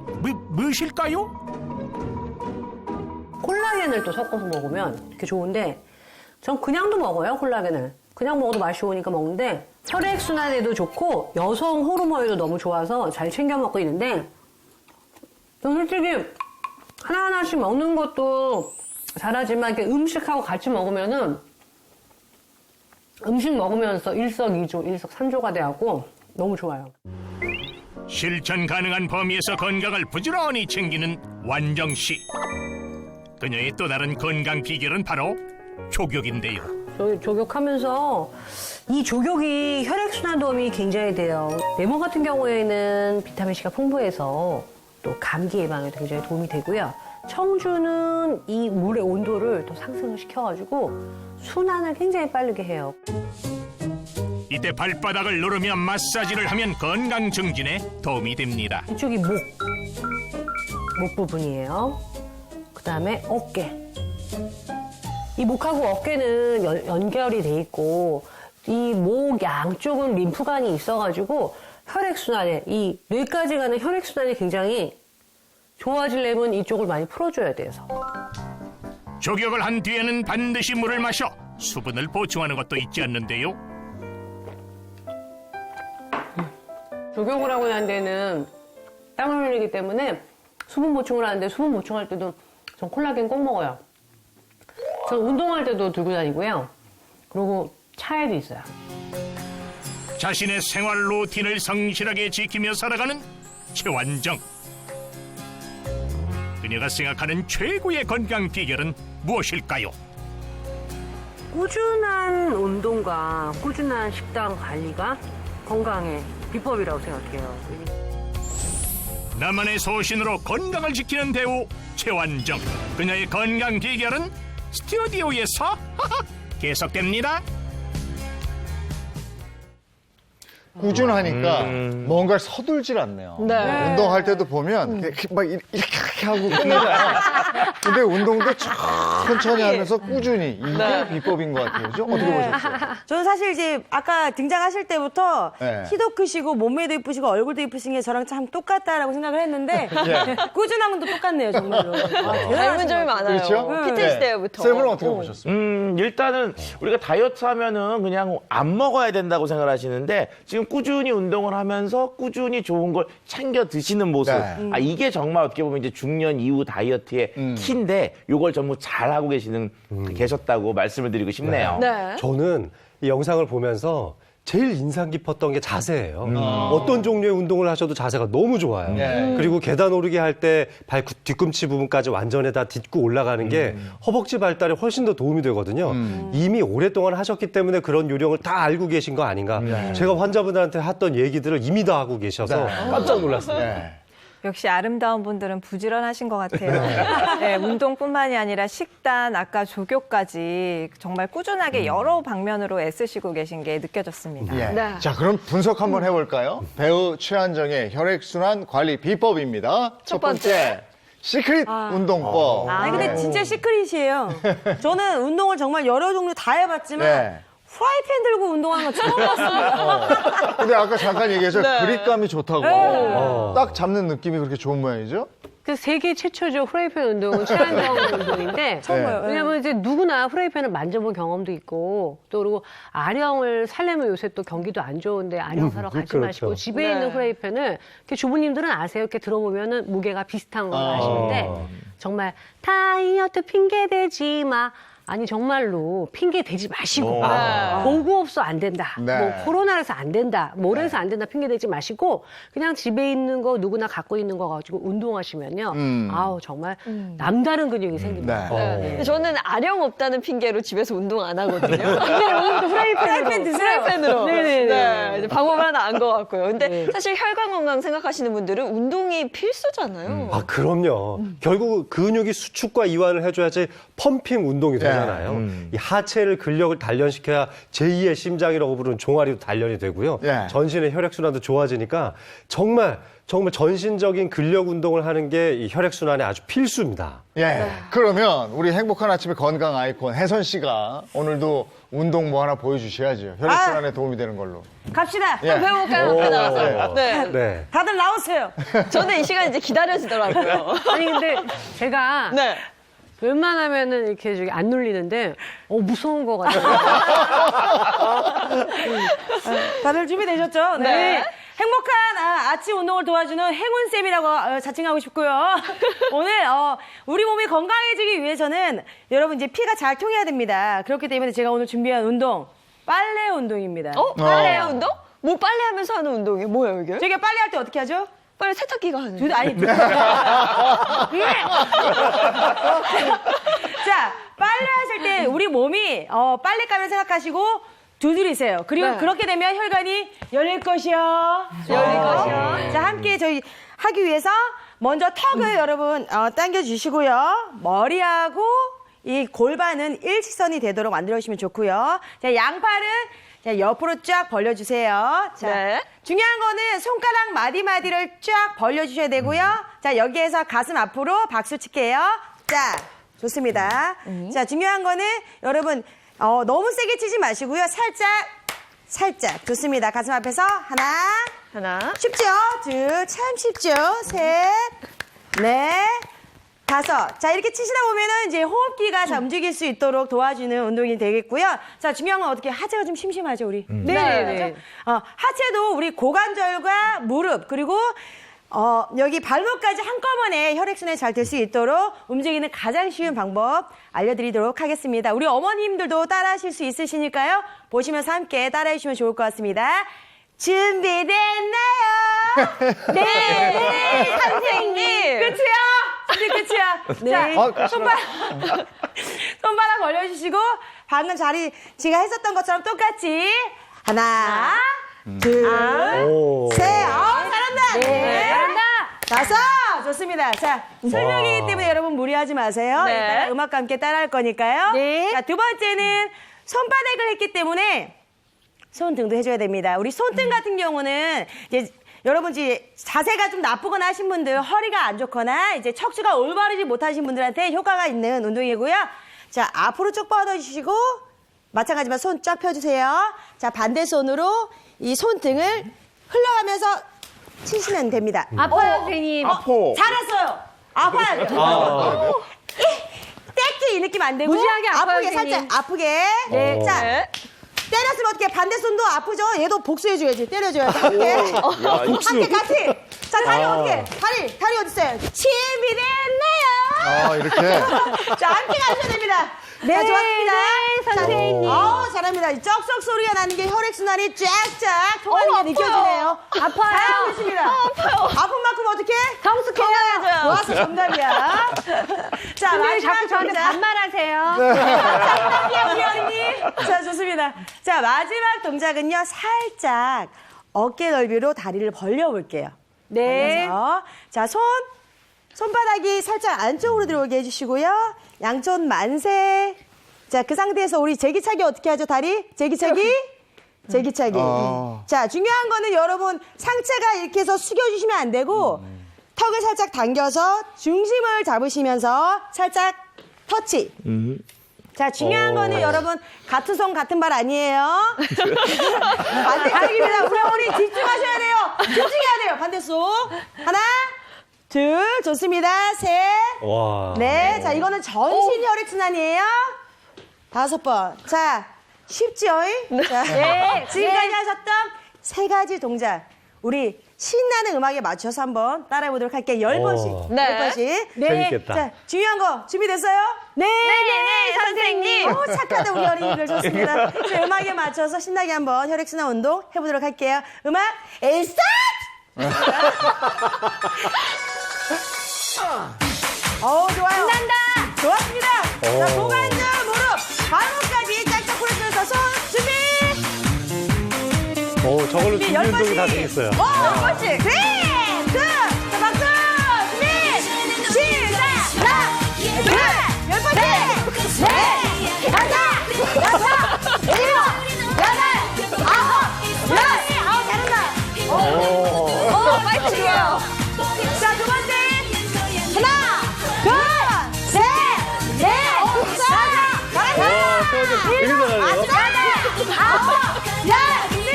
무엇일까요? 콜라겐을 또 섞어서 먹으면 이렇게 좋은데 전 그냥도 먹어요, 콜라겐을. 그냥 먹어도 맛이 좋으니까 먹는데 혈액순환에도 좋고 여성 호르몬에도 너무 좋아서 잘 챙겨 먹고 있는데 솔직히 하나하나씩 먹는 것도 잘하지만 이렇게 음식하고 같이 먹으면은 음식 먹으면서 일석이조, 일석삼조가 돼갖고 너무 좋아요. 실천 가능한 범위에서 건강을 부지런히 챙기는 완정 씨. 그녀의 또 다른 건강 비결은 바로 조격인데요. 조격하면서 이 조격이 혈액순환 도움이 굉장히 돼요. 레몬 같은 경우에는 비타민C가 풍부해서 또 감기 예방에도 굉장히 도움이 되고요. 청주는 이 물의 온도를 더 상승을 시켜가지고 순환을 굉장히 빠르게 해요. 이때 발바닥을 누르며 마사지를 하면 건강 증진에 도움이 됩니다. 이쪽이 목 부분이에요. 그 다음에 어깨. 이 목하고 어깨는 연결이 돼 있고 이 목 양쪽은 림프관이 있어가지고 혈액순환에 이 뇌까지 가는 혈액순환이 굉장히 좋아지려면 이쪽을 많이 풀어줘야 돼서. 조격을 한 뒤에는 반드시 물을 마셔 수분을 보충하는 것도 잊지 않는데요. 조격을 하고 난 데는 땀을 흘리기 때문에 수분 보충을 하는데 수분 보충할 때도 전 콜라겐 꼭 먹어요. 전 운동할 때도 들고 다니고요. 그리고 차에도 있어요. 자신의 생활 루틴을 성실하게 지키며 살아가는 최완정. 그녀가 생각하는 최고의 건강 비결은 무엇일까요? 꾸준한 운동과 꾸준한 식단 관리가 건강의 비법이라고 생각해요. 나만의 소신으로 건강을 지키는 배우 최완정. 그녀의 건강 비결은 스튜디오에서 계속됩니다. 꾸준하니까 뭔가 서둘질 않네요. 네. 운동할 때도 보면 막 이렇게 하고 끝내잖아요. 근데 운동도 천천히 하면서 꾸준히 이게 비법인 것 같아요. 그죠? 어떻게 보셨어요? 저는 사실 이제 아까 등장하실 때부터 네. 키도 크시고 몸매도 이쁘시고 얼굴도 이쁘신 게 저랑 참 똑같다라고 생각을 했는데 꾸준한 건 또 똑같네요, 정말로. 닮은 점이 많아요. 그렇죠? 피트니스 때부터. 쌤은 어떻게 보셨어요? 일단은 우리가 다이어트 하면은 그냥 안 먹어야 된다고 생각하시는데 지금 꾸준히 운동을 하면서 꾸준히 좋은 걸 챙겨 드시는 모습. 네. 이게 정말 어떻게 보면 이제 중년 이후 다이어트의 키인데 이걸 전부 잘 하고 계셨다고 말씀을 드리고 싶네요. 네. 저는 이 영상을 보면서 제일 인상 깊었던 게 자세예요. 어떤 종류의 운동을 하셔도 자세가 너무 좋아요. 그리고 계단 오르기 할 때 발 뒤꿈치 부분까지 완전히 다 딛고 올라가는 게 허벅지 발달에 훨씬 더 도움이 되거든요. 이미 오랫동안 하셨기 때문에 그런 요령을 다 알고 계신 거 아닌가. 제가 환자분들한테 했던 얘기들을 이미 다 하고 계셔서 깜짝 놀랐어요. 네. 역시 아름다운 분들은 부지런하신 것 같아요. 네, 운동뿐만이 아니라 식단, 아까 조교까지 정말 꾸준하게 여러 방면으로 애쓰시고 계신 게 느껴졌습니다. 예. 네. 자, 그럼 분석 한번 해볼까요? 배우 최한정의 혈액순환 관리 비법입니다. 첫 번째, 시크릿 운동법. 근데 진짜 시크릿이에요. 저는 운동을 정말 여러 종류 다 해봤지만 네. 프라이팬 들고 운동하는 건 처음 봤습니다. 근데 아까 잠깐 얘기했죠. 네. 그립감이 좋다고. 딱 잡는 느낌이 그렇게 좋은 모양이죠? 그 세계 최초죠. 프라이팬 운동은 최한정 운동인데. 처음이에요. 왜냐면 이제 누구나 프라이팬을 만져본 경험도 있고 또 그리고 아령을 살려면 요새 또 경기도 안 좋은데 아령 사러 가지 그렇죠. 마시고 집에 네. 있는 프라이팬을 이렇게 주부님들은 아세요. 이렇게 들어보면은 무게가 비슷한 걸 아시는데 정말 다이어트 핑계 대지 마. 아니 정말로 핑계 대지 마시고 도구 없어 안 된다. 네. 뭐 코로나라서 안 된다. 뭐래서 안 된다 핑계 대지 마시고 그냥 집에 있는 거 누구나 갖고 있는 거 가지고 운동하시면요. 아우 정말 남다른 근육이 생깁니다. 네. 근데 저는 아령 없다는 핑계로 집에서 운동 안 하거든요. 근데 오늘도 프라이팬 드세요. 프라이팬으로. 네네네. 네, 이제 방법을 하나 안 것 같고요. 근데 네. 사실 혈관 건강 생각하시는 분들은 운동이 필수잖아요. 아, 그럼요. 결국 근육이 수축과 이완을 해줘야지 펌핑 운동이 되잖아요. 이 하체를 근력을 단련시켜야 제2의 심장이라고 부르는 종아리도 단련이 되고요. 전신의 혈액순환도 좋아지니까 정말 전신적인 근력 운동을 하는 게 이 혈액순환에 아주 필수입니다. 예. 그러면 우리 행복한 아침의 건강 아이콘 혜선 씨가 오늘도 운동 뭐 하나 보여주셔야죠. 혈액순환에 도움이 되는 걸로. 갑시다. 예. 배워볼까요? 나가서. 네. 네. 다들 나오세요. 저는 이 시간 이제 기다려지더라고요. 아니 근데 제가 네. 웬만하면은 이렇게 저기 안 눌리는데 무서운 거 같아요. 다들 준비되셨죠? 네. 행복한 아침 운동을 도와주는 행운쌤이라고 자칭하고 싶고요. 오늘 우리 몸이 건강해지기 위해서는 여러분 이제 피가 잘 통해야 됩니다. 그렇기 때문에 제가 오늘 준비한 운동 빨래 운동입니다. 빨래 운동? 뭐 빨래 하면서 하는 운동이에요? 뭐예요, 이게? 저희가 빨래 할 때 어떻게 하죠? 빨래 세탁기가 하는. 아니. 자, 빨래 하실 때 우리 몸이 빨랫감을 생각하시고 두드리세요. 그리고 그렇게 되면 혈관이 열릴 것이요. 열릴 것이요. 자, 함께 저희 하기 위해서 먼저 턱을 여러분 당겨주시고요. 머리하고 이 골반은 일직선이 되도록 만들어주시면 좋고요. 자, 양팔은 자, 옆으로 쫙 벌려주세요. 자, 네. 중요한 거는 손가락 마디마디를 쫙 벌려주셔야 되고요. 자, 여기에서 가슴 앞으로 박수 칠게요. 자, 좋습니다. 자, 중요한 거는 여러분 너무 세게 치지 마시고요. 살짝. 좋습니다. 가슴 앞에서 하나. 쉽죠? 둘, 참 쉽죠? 셋, 넷, 다섯. 자, 이렇게 치시다 보면은 이제 호흡기가 잘 움직일 수 있도록 도와주는 운동이 되겠고요. 자, 중요한 건 어떻게 하체가 좀 심심하죠, 우리? 네. 하체도 우리 고관절과 무릎 그리고 여기 발목까지 한꺼번에 혈액순환이 잘 될 수 있도록 움직이는 가장 쉬운 방법 알려드리도록 하겠습니다. 우리 어머님들도 따라하실 수 있으시니까요. 보시면서 함께 따라해 주시면 좋을 것 같습니다. 준비됐나요? 네, 선생님. 끝이야. 이제 끝이야. 네. 자, 손바닥 벌려주시고 방금 자리 제가 했었던 것처럼 똑같이 하나, 둘, 셋. 잘한다. 네. 잘한다. 다섯. 좋습니다. 자, 설명이기 때문에 여러분 무리하지 마세요. 네. 일단 음악과 함께 따라할 거니까요. 네. 자, 두 번째는 손바닥을 했기 때문에 손등도 해줘야 됩니다. 우리 손등 같은 경우는 이제 여러분 이제 자세가 좀 나쁘거나 하신 분들, 허리가 안 좋거나 이제 척추가 올바르지 못하신 분들한테 효과가 있는 운동이고요. 자, 앞으로 쭉 뻗어주시고 마찬가지만 손 쫙 펴주세요. 자, 반대 손으로 이 손등을 흘러가면서 치시면 됩니다. 아파요, 선생님. 잘했어요. 아파야 돼요. 땡기 이 느낌 안 되고 무지하게 아파요, 아프게 선생님. 살짝 아프게. 네. 자, 때렸으면 어떻게 반대 손도 아프죠? 얘도 복수해줘야지. 때려줘야지. 함께. 함께 같이. 자, 다리 어떻게? 다리 어디 있어요? 준비됐나요? 이렇게. 자, 함께 가셔야 됩니다. 자, 좋았습니다. 선생님. 잘합니다. 이 쩍쩍 소리가 나는 게 혈액순환이 쫙쫙 통하는 게 느껴지네요. 아파요. 잘하셨습니다. 아픈 만큼 어떻게? 성숙해야죠. 좋았어, 정답이야. 자, 선생님 마지막 자꾸 저한테 동작. 반말하세요. 정답이야, 우리 어린이. 자, 좋습니다. 자, 마지막 동작은요, 살짝 어깨 넓이로 다리를 벌려볼게요. 네. 벌려서. 자, 손바닥이 살짝 안쪽으로 들어오게 해주시고요. 양손 만세. 자, 그 상태에서 우리 제기차기 어떻게 하죠, 다리? 제기차기. 자, 중요한 거는 여러분 상체가 이렇게 해서 숙여주시면 안 되고 턱을 살짝 당겨서 중심을 잡으시면서 살짝 터치. 자, 중요한 거는 여러분 같은 손 같은 발 아니에요. 반대쪽입니다. 우리 집중하셔야 돼요. 집중해야 돼요. 반대손. 하나, 둘, 좋습니다. 셋, 와. 넷. 자, 이거는 전신 혈액순환이에요. 다섯 번. 자, 쉽죠? 자, 지금까지 하셨던 세 가지 동작. 우리 신나는 음악에 맞춰서 한번 따라해 보도록 할게요. 10번씩. 네. 10번씩. 재밌겠다. 자, 중요한 거 준비됐어요? 네, 선생님. 오, 착하다, 우리 어린이들. 좋습니다. 자, 음악에 맞춰서 신나게 한번 혈액순환 운동 해보도록 할게요. 음악, 스타트! 좋아요. 신난다! 좋았습니다. 자, 고관절, 무릎, 발목까지 짝짝 풀어주면서 손 준비! 저걸로 준비, 준비 운동이 다 되겠어요. 10번씩! 3, 2, 자, 박수! 준비! 시작! 하나, 둘, 10번씩! 넷, 다섯, 여섯, 일곱, 여덟, 아홉, 열! 잘한다! 파이팅 좋아요. 자, 두 번째. 하나, 둘, 셋, 넷, 다섯, 잘한다! 되게 잘하네요. 아홉, 열, 준비!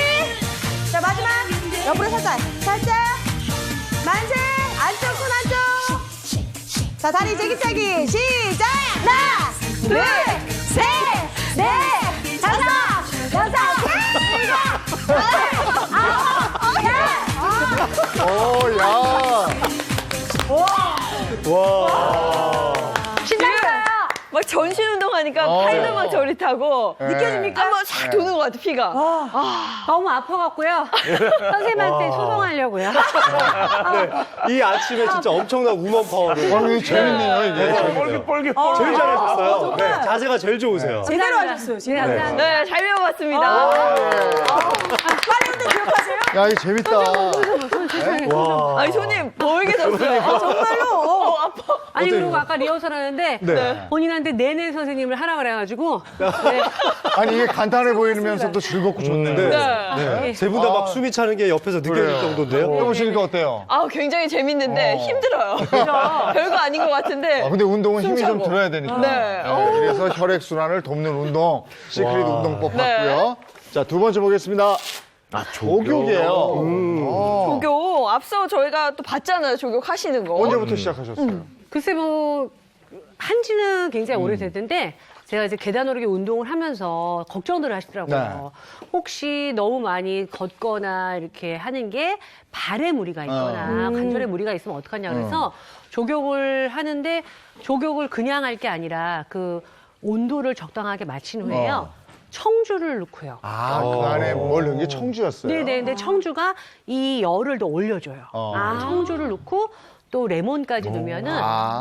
자, 마지막. 옆으로 살짝. 만세! 안쪽, 손 안쪽. 자, 다리 제기차기. 시작! 하나, 둘, 셋, 넷, 다섯, 여섯, 일곱, 여덟, 아홉, 열! 야. 신나요. 막 전신 운동하니까 팔도 막 저리 타고 느껴집니까? 한번 싹 도는 것 같아, 피가. 너무 아파갖고요. 선생님한테 소송하려고요. 이 아침에 진짜 엄청난 우먼 파워를. 이거 재밌네요, 이게. 뻘깃뻘깃. 제일 잘하셨어요. 네, 자세가 제일 좋으세요. 제대로 하셨어요, 제대로. 네, 잘 배워봤습니다. 빨리 운동 기억하세요? 야, 이거 재밌다. 와. 아니, 손이 멀게 졌어요. 정말로. 아니 어때요? 그리고 아까 리허설 하는데 네. 본인한테 내내 선생님을 하라 그래가지고 네. 아니 이게 간단해 보이면서도 즐겁고 좋네요. 네. 세 분 다 막 숨이 차는 게 옆에서 느껴질 그래요. 정도인데요. 해보시니까 어때요? 아, 굉장히 재밌는데 힘들어요. 별거 아닌 것 같은데. 근데 운동은 힘이 좀 숨차고. 들어야 되니까. 네. 그래서 혈액순환을 돕는 운동, 시크릿 운동법 네. 봤고요. 자, 두 번째 보겠습니다. 조교이에요. 조교, 앞서 저희가 또 봤잖아요. 조교 하시는 거. 언제부터 시작하셨어요? 글쎄 뭐 한지는 굉장히 오래됐는데 제가 이제 계단 오르기 운동을 하면서 걱정들을 하시더라고요. 혹시 너무 많이 걷거나 이렇게 하는 게 발에 무리가 있거나 관절에 무리가 있으면 어떡하냐 그래서 조격을 하는데 조격을 그냥 할 게 아니라 그 온도를 적당하게 맞춘 후에요. 청주를 넣고요. 그 안에 뭘 넣은 게 청주였어요. 네네. 근데 청주가 이 열을 더 올려줘요. 청주를 넣고 또 레몬까지 넣으면은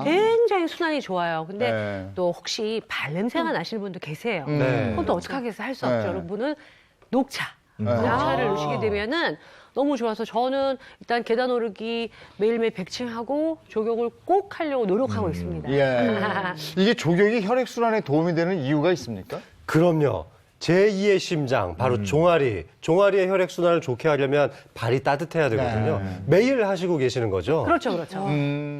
굉장히 순환이 좋아요. 근데 네. 또 혹시 발 냄새가 나시는 분도 계세요. 네. 그럼 또 어떻게 하겠어요? 할 수 없죠. 네. 여러분은 녹차. 녹차를 넣으시게 되면은 너무 좋아서 저는 일단 계단 오르기 매일매일 100층 하고 조격을 꼭 하려고 노력하고 있습니다. 예. 이게 조격이 혈액순환에 도움이 되는 이유가 있습니까? 그럼요. 제2의 심장, 바로 종아리. 종아리의 혈액순환을 좋게 하려면 발이 따뜻해야 되거든요. 네. 매일 하시고 계시는 거죠? 그렇죠, 그렇죠.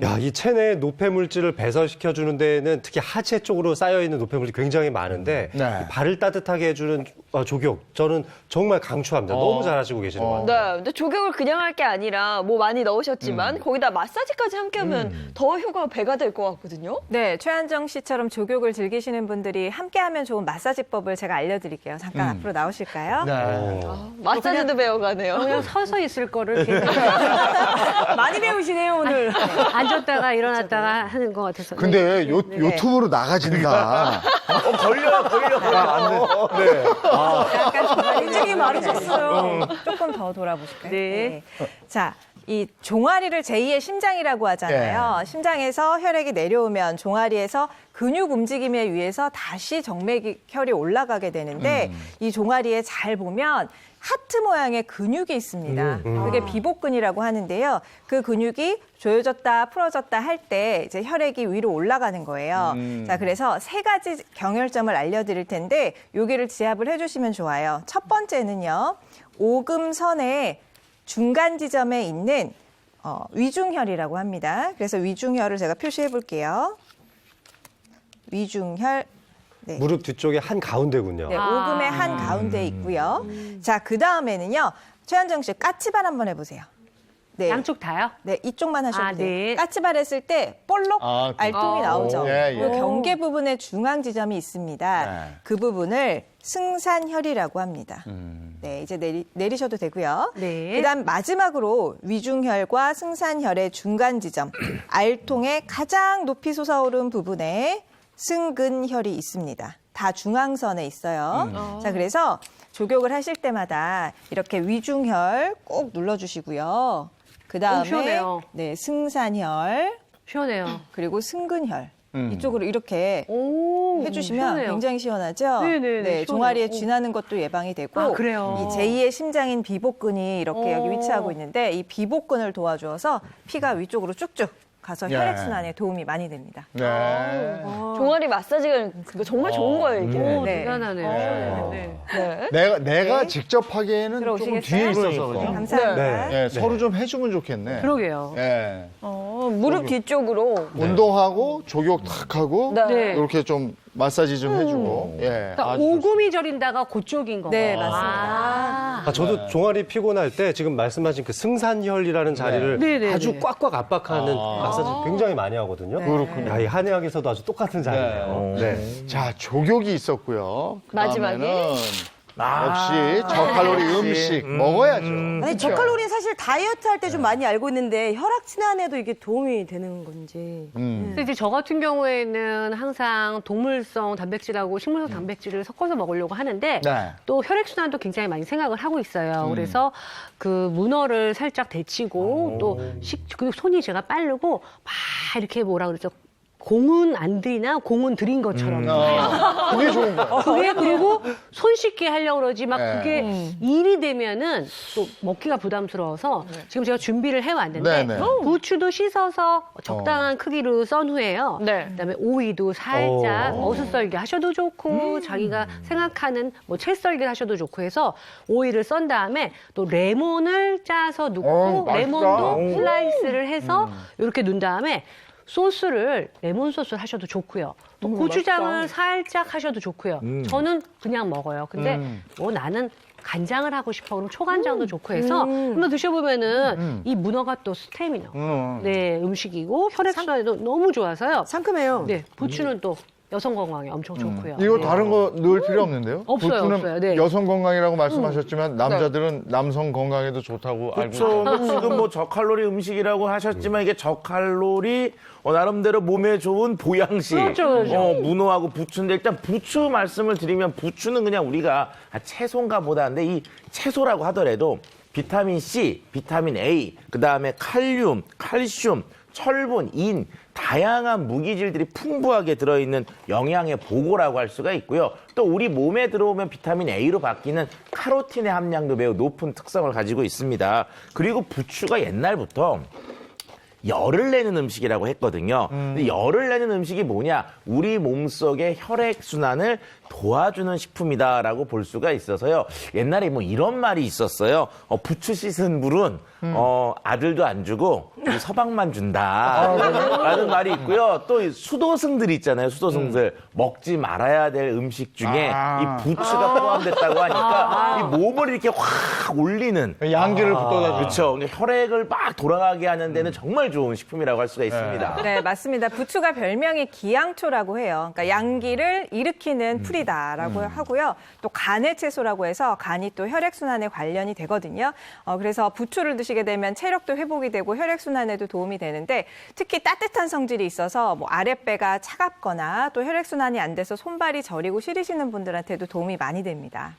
야, 이 체내의 노폐물질을 배설시켜주는 데에는 특히 하체 쪽으로 쌓여있는 노폐물질이 굉장히 많은데 네. 이 발을 따뜻하게 해주는 조격, 저는 정말 강추합니다. 너무 잘하시고 계시는 것 같아요. 네, 근데 조격을 그냥 할 게 아니라 뭐 많이 넣으셨지만 거기다 마사지까지 함께 하면 더 효과가 배가 될 것 같거든요. 네, 최한정 씨처럼 조격을 즐기시는 분들이 함께하면 좋은 마사지법을 제가 알려드릴게요. 잠깐 앞으로 나오실까요? 네. 마사지도 배워가네요. 그냥 서서 있을 거를 계속 많이 배우시네요, 오늘. 앉았다가 일어났다가 하는 것 같아서. 근데 유튜브로 나가진다. 걸려. 네. 약간 종아리 굉장히 마르셨어요. 조금 더 돌아보실까요? 네. 자, 이 종아리를 제2의 심장이라고 하잖아요. 심장에서 혈액이 내려오면 종아리에서 근육 움직임에 의해서 다시 정맥혈이 올라가게 되는데 이 종아리에 잘 보면 하트 모양의 근육이 있습니다. 그게 비복근이라고 하는데요. 그 근육이 조여졌다 풀어졌다 할 때 이제 혈액이 위로 올라가는 거예요. 자, 그래서 세 가지 경혈점을 알려드릴 텐데 여기를 지압을 해주시면 좋아요. 첫 번째는요. 오금선의 중간 지점에 있는 위중혈이라고 합니다. 그래서 위중혈을 제가 표시해 볼게요. 위중혈. 네. 무릎 뒤쪽에 한 가운데군요. 네, 오금의 한 가운데에 있고요. 자, 그 다음에는요. 최한정 씨 까치발 한번 해보세요. 네. 양쪽 다요? 네, 이쪽만 하셔도 돼요. 네. 까치발 했을 때 볼록 알통이 나오죠. 예, 예. 그 경계 부분에 중앙 지점이 있습니다. 네. 그 부분을 승산혈이라고 합니다. 네, 이제 내리셔도 되고요. 네. 그다음 마지막으로 위중혈과 승산혈의 중간 지점, 알통의 가장 높이 솟아오른 부분에 승근혈이 있습니다. 다 중앙선에 있어요. 자, 그래서 조격을 하실 때마다 이렇게 위중혈 꼭 눌러주시고요. 그 다음에 시원해요. 네, 승산혈 시원해요. 그리고 승근혈 이쪽으로 이렇게 오, 해주시면 시원해요. 굉장히 시원하죠. 네네네, 네, 시원해요. 종아리에 오. 쥐나는 것도 예방이 되고 아, 그래요? 이 제2의 심장인 비복근이 이렇게 여기 위치하고 있는데 이 비복근을 도와주어서 피가 위쪽으로 쭉쭉 가서 예. 혈액순환에 도움이 많이 됩니다. 네. 종아리 마사지가 그거 정말 좋은 거예요, 이게. 오, 네. 대단하네요. 시원해요. 네. 내가 직접 하기에는 조금 들어오시겠어요? 뒤에 있어서 그러니까. 그죠? 감사합니다. 예, 서로 좀 해주면 좋겠네. 그러게요. 예. 무릎 뒤쪽으로. 운동하고 조격 탁 하고 네. 이렇게 좀 마사지 좀 해주고. 예. 그러니까 아주 오금이 저린다가 그쪽인 건가요? 네, 맞습니다. 저도 종아리 피곤할 때 지금 말씀하신 그 승산혈이라는 자리를 네, 네, 아주 네. 꽉꽉 압박하는 마사지 굉장히 많이 하거든요. 그렇군요. 야, 이 한의학에서도 아주 똑같은 자리네요. 네. 자, 조격이 있었고요. 마지막에? 그다음에는 역시 저칼로리 음식 먹어야죠. 아니, 저칼로리는 사실 다이어트 할 때 좀 많이 알고 있는데 혈액순환에도 이게 도움이 되는 건지. 근데 이제 저 같은 경우에는 항상 동물성 단백질하고 식물성 단백질을 섞어서 먹으려고 하는데 네. 또 혈액순환도 굉장히 많이 생각을 하고 있어요. 그래서 그 문어를 살짝 데치고 또 그리고 손이 제가 빠르고 막 이렇게 뭐라 그러죠. 공은 안 들이나 공은 들인 것처럼. 그게 좋은 거야. 그게 그리고 손 씻게 하려고 그러지 막 네. 그게 일이 되면은 또 먹기가 부담스러워서 지금 제가 준비를 해왔는데 네, 네. 부추도 씻어서 적당한 크기로 썬 후에요. 네. 그다음에 오이도 살짝 어슷썰기 하셔도 좋고 자기가 생각하는 뭐 채썰기 하셔도 좋고 해서 오이를 썬 다음에 또 레몬을 짜서 넣고 맛있다. 레몬도 슬라이스를 해서 이렇게 넣은 다음에 소스를 레몬 소스를 하셔도 좋고요. 또 고추장을 살짝 하셔도 좋고요. 저는 그냥 먹어요. 근데 뭐 나는 간장을 하고 싶어 그럼 초간장도 좋고 해서 한번 드셔보면은 이 문어가 또 스태미너 네 음식이고 혈액순환에도 너무 좋아서요. 상큼해요. 네 부추는 또 여성 건강에 엄청 좋고요. 이거 다른 거 넣을 필요 없는데요? 없어요, 부추는 없어요. 네. 여성 건강이라고 말씀하셨지만 남자들은 남성 건강에도 좋다고 알고 있어요. 그렇죠. 지금 뭐 저칼로리 음식이라고 하셨지만 이게 저칼로리 나름대로 몸에 좋은 보양식. 그렇죠, 그렇죠. 문어하고 부추인데 일단 부추 말씀을 드리면 부추는 그냥 우리가 채소인가 보다 한데 이 채소라고 하더라도 비타민 C, 비타민 A, 그다음에 칼륨, 칼슘, 철분, 인 다양한 무기질들이 풍부하게 들어있는 영양의 보고라고 할 수가 있고요. 또 우리 몸에 들어오면 비타민 A로 바뀌는 카로틴의 함량도 매우 높은 특성을 가지고 있습니다. 그리고 부추가 옛날부터 열을 내는 음식이라고 했거든요. 근데 열을 내는 음식이 뭐냐? 우리 몸속의 혈액순환을 도와주는 식품이다라고 볼 수가 있어서요. 옛날에 뭐 이런 말이 있었어요. 부추 씻은 물은 아들도 안 주고 서방만 준다. 라는 말이 있고요. 또 수도승들 있잖아요. 수도승들. 먹지 말아야 될 음식 중에 이 부추가 포함됐다고 하니까 이 몸을 이렇게 확 올리는 양기를 북돋아주는. 그렇죠. 혈액을 막 돌아가게 하는 데는 정말 좋은 식품이라고 할 수가 있습니다. 네, 맞습니다. 부추가 별명이 기양초라고 해요. 그러니까 양기를 일으키는 풀이다라고 하고요. 또 간의 채소라고 해서 간이 또 혈액순환에 관련이 되거든요. 그래서 부추를 드시게 되면 체력도 회복이 되고 혈액순환에도 도움이 되는데 특히 따뜻한 성질이 있어서 뭐 아랫배가 차갑거나 또 혈액순환이 안 돼서 손발이 저리고 시리시는 분들한테도 도움이 많이 됩니다.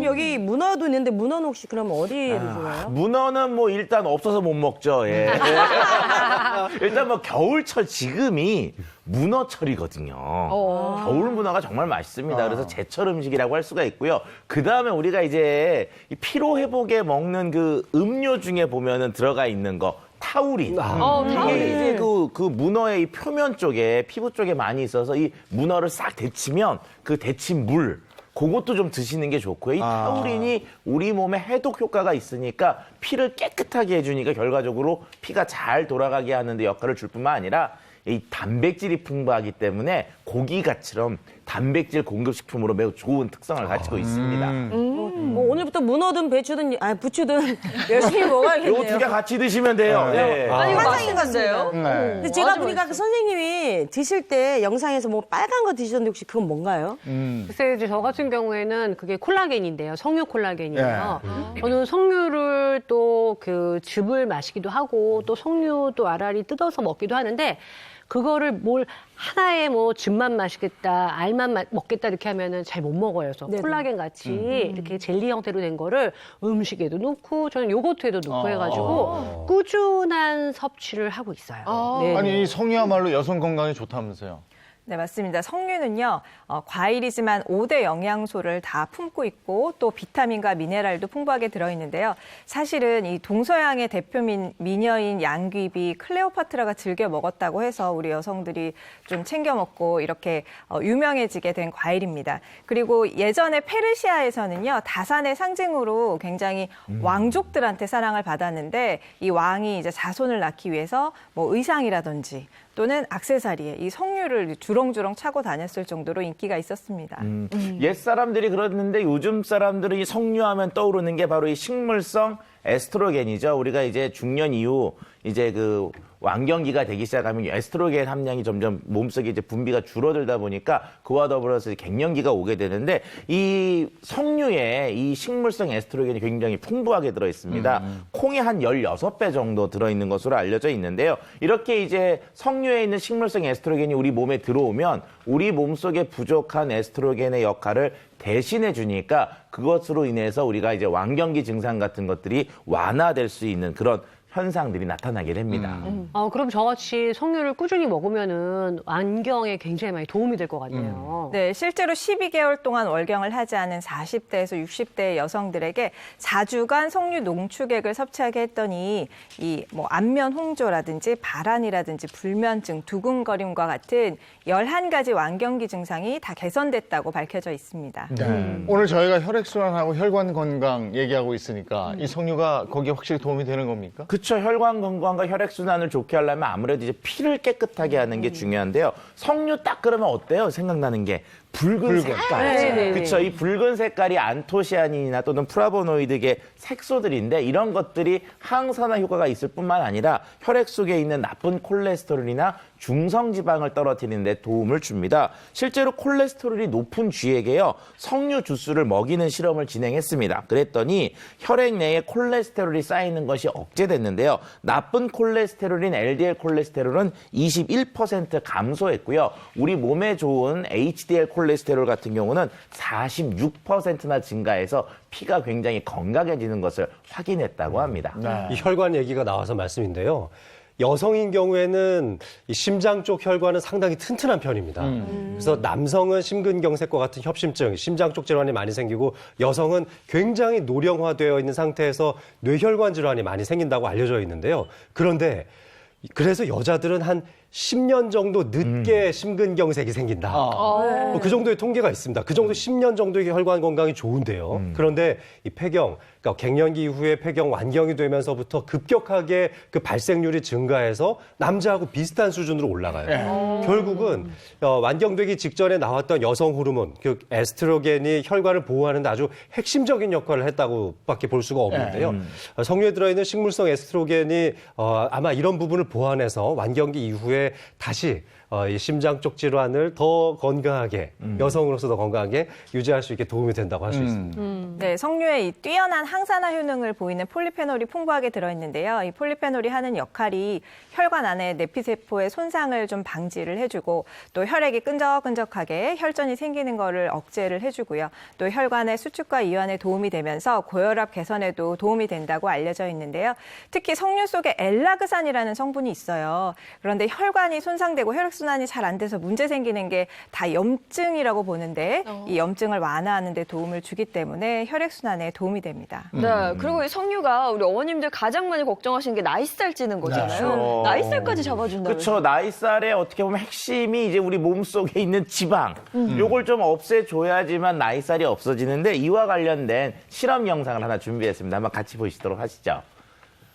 여기 문어도 있는데 문어는 혹시 그럼 어디를 좋아요? 문어는 뭐 일단 없어서 못 먹죠. 예. 일단 뭐 겨울철 지금이 문어철이거든요. 겨울 문어가 정말 맛있습니다. 그래서 제철 음식이라고 할 수가 있고요. 그 다음에 우리가 이제 이 피로 회복에 먹는 그 음료 중에 보면은 들어가 있는 거. 타우린. 이게 이제 그 문어의 이 표면 쪽에 피부 쪽에 많이 있어서 이 문어를 싹 데치면 그 데친 물 그것도 좀 드시는 게 좋고요. 이 타우린이 우리 몸에 해독 효과가 있으니까 피를 깨끗하게 해주니까 결과적으로 피가 잘 돌아가게 하는 데 역할을 줄 뿐만 아니라 이 단백질이 풍부하기 때문에 고기같이럼 단백질 공급식품으로 매우 좋은 특성을 가지고 있습니다. 오늘부터 문어든 배추든 부추든 열심히 먹어야겠네요. 요 두 개 같이 드시면 돼요. 예. 아니, 이거 환상인 맛있는데요? 근데 제가 보니까 그 선생님이 드실 때 영상에서 뭐 빨간 거 드시던데 혹시 그건 뭔가요? 글쎄 이제 저 같은 경우에는 그게 콜라겐인데요. 성류 콜라겐이에요. 저는 성류를 또 그 즙을 마시기도 하고 또 성류 또 알알이 뜯어서 먹기도 하는데 그거를 뭘 하나에 뭐 즙만 마시겠다, 알만 먹겠다 이렇게 하면은 잘 못 먹어요. 그래서 콜라겐 같이 이렇게 젤리 형태로 된 거를 음식에도 넣고 저는 요거트에도 넣고 해가지고 꾸준한 섭취를 하고 있어요. 네. 아니 이 성이야말로 여성 건강에 좋다면서요. 네, 맞습니다. 석류는요, 과일이지만 5대 영양소를 다 품고 있고 또 비타민과 미네랄도 풍부하게 들어있는데요. 사실은 이 동서양의 대표 미녀인 양귀비, 클레오파트라가 즐겨 먹었다고 해서 우리 여성들이 좀 챙겨 먹고 이렇게 유명해지게 된 과일입니다. 그리고 예전에 페르시아에서는요, 다산의 상징으로 굉장히 왕족들한테 사랑을 받았는데 이 왕이 이제 자손을 낳기 위해서 뭐 의상이라든지 또는 액세서리에 이 석류를 주렁주렁 차고 다녔을 정도로 인기가 있었습니다. 옛 사람들이 그랬는데 요즘 사람들은 이 석류하면 떠오르는 게 바로 이 식물성 에스트로겐이죠. 우리가 이제 중년 이후 이제 그 완경기가 되기 시작하면 에스트로겐 함량이 점점 몸속에 이제 분비가 줄어들다 보니까 그와 더불어서 갱년기가 오게 되는데 이 석류에 이 식물성 에스트로겐이 굉장히 풍부하게 들어 있습니다. 콩이 한 16배 정도 들어 있는 것으로 알려져 있는데요. 이렇게 이제 석류에 있는 식물성 에스트로겐이 우리 몸에 들어오면 우리 몸속에 부족한 에스트로겐의 역할을 대신해 주니까 그것으로 인해서 우리가 이제 완경기 증상 같은 것들이 완화될 수 있는 그런 현상들이 나타나게 됩니다. 그럼 저같이 석류를 꾸준히 먹으면은 안경에 굉장히 많이 도움이 될 것 같네요. 네, 실제로 12개월 동안 월경을 하지 않은 40대에서 60대 여성들에게 4주간 석류 농축액을 섭취하게 했더니 이 뭐 안면 홍조라든지 발한이라든지 불면증, 두근거림과 같은 11가지 완경기 증상이 다 개선됐다고 밝혀져 있습니다. 네. 오늘 저희가 혈액순환하고 혈관 건강 얘기하고 있으니까 이 석류가 거기에 확실히 도움이 되는 겁니까? 그렇죠. 혈관 건강과 혈액순환을 좋게 하려면 아무래도 이제 피를 깨끗하게 하는 게 중요한데요. 석류 딱 그러면 어때요? 생각나는 게 붉은 색깔. 그렇죠. 이 붉은 색깔이 안토시아닌이나 또는 프라보노이드계 색소들인데 이런 것들이 항산화 효과가 있을 뿐만 아니라 혈액 속에 있는 나쁜 콜레스테롤이나 중성지방을 떨어뜨리는 데 도움을 줍니다. 실제로 콜레스테롤이 높은 쥐에게요. 석류 주스를 먹이는 실험을 진행했습니다. 그랬더니 혈액 내에 콜레스테롤이 쌓이는 것이 억제됐는데요. 나쁜 콜레스테롤인 LDL 콜레스테롤은 21% 감소했고요. 우리 몸에 좋은 HDL 콜레스테롤 같은 경우는 46%나 증가해서 피가 굉장히 건강해지는 것을 확인했다고 합니다. 이 혈관 얘기가 나와서 말씀인데요. 여성인 경우에는 이 심장 쪽 혈관은 상당히 튼튼한 편입니다. 그래서 남성은 심근경색과 같은 협심증, 심장 쪽 질환이 많이 생기고 여성은 굉장히 노령화되어 있는 상태에서 뇌혈관 질환이 많이 생긴다고 알려져 있는데요. 그래서 여자들은 한 10년 정도 늦게 심근경색이 생긴다. 그 정도의 통계가 있습니다. 그 정도 10년 정도의 혈관 건강이 좋은데요. 그런데 이 폐경, 그러니까 갱년기 이후에 폐경 완경이 되면서부터 급격하게 그 발생률이 증가해서 남자하고 비슷한 수준으로 올라가요. 결국은 완경되기 직전에 나왔던 여성 호르몬, 그 에스트로겐이 혈관을 보호하는 데 아주 핵심적인 역할을 했다고밖에 볼 수가 없는데요. 석류에 들어있는 식물성 에스트로겐이 아마 이런 부분을 보완해서 완경기 이후에 다시 이 심장 쪽 질환을 더 건강하게 여성으로서 더 건강하게 유지할 수 있게 도움이 된다고 할 수 있습니다. 네, 석류에 이 뛰어난 항산화 효능을 보이는 폴리페놀이 풍부하게 들어있는데요. 이 폴리페놀이 하는 역할이 혈관 안에 내피세포의 손상을 좀 방지를 해주고 또 혈액이 끈적끈적하게 혈전이 생기는 거를 억제를 해주고요. 또 혈관의 수축과 이완에 도움이 되면서 고혈압 개선에도 도움이 된다고 알려져 있는데요. 특히 석류 속에 엘라그산이라는 성분이 있어요. 그런데 혈관이 손상되고 혈액순환이 잘 안 돼서 문제 생기는 게 다 염증이라고 보는데 이 염증을 완화하는 데 도움을 주기 때문에 혈액순환에 도움이 됩니다. 네, 그리고 이 석류가 우리 어머님들 가장 많이 걱정하시는 게 나이살 찌는 거잖아요. 그렇죠. 나이살까지 잡아준다고요? 그렇죠. 나이살의 어떻게 보면 핵심이 이제 우리 몸속에 있는 지방. 요걸 좀 없애줘야지만 나이살이 없어지는데 이와 관련된 실험 영상을 하나 준비했습니다. 한번 같이 보시도록 하시죠.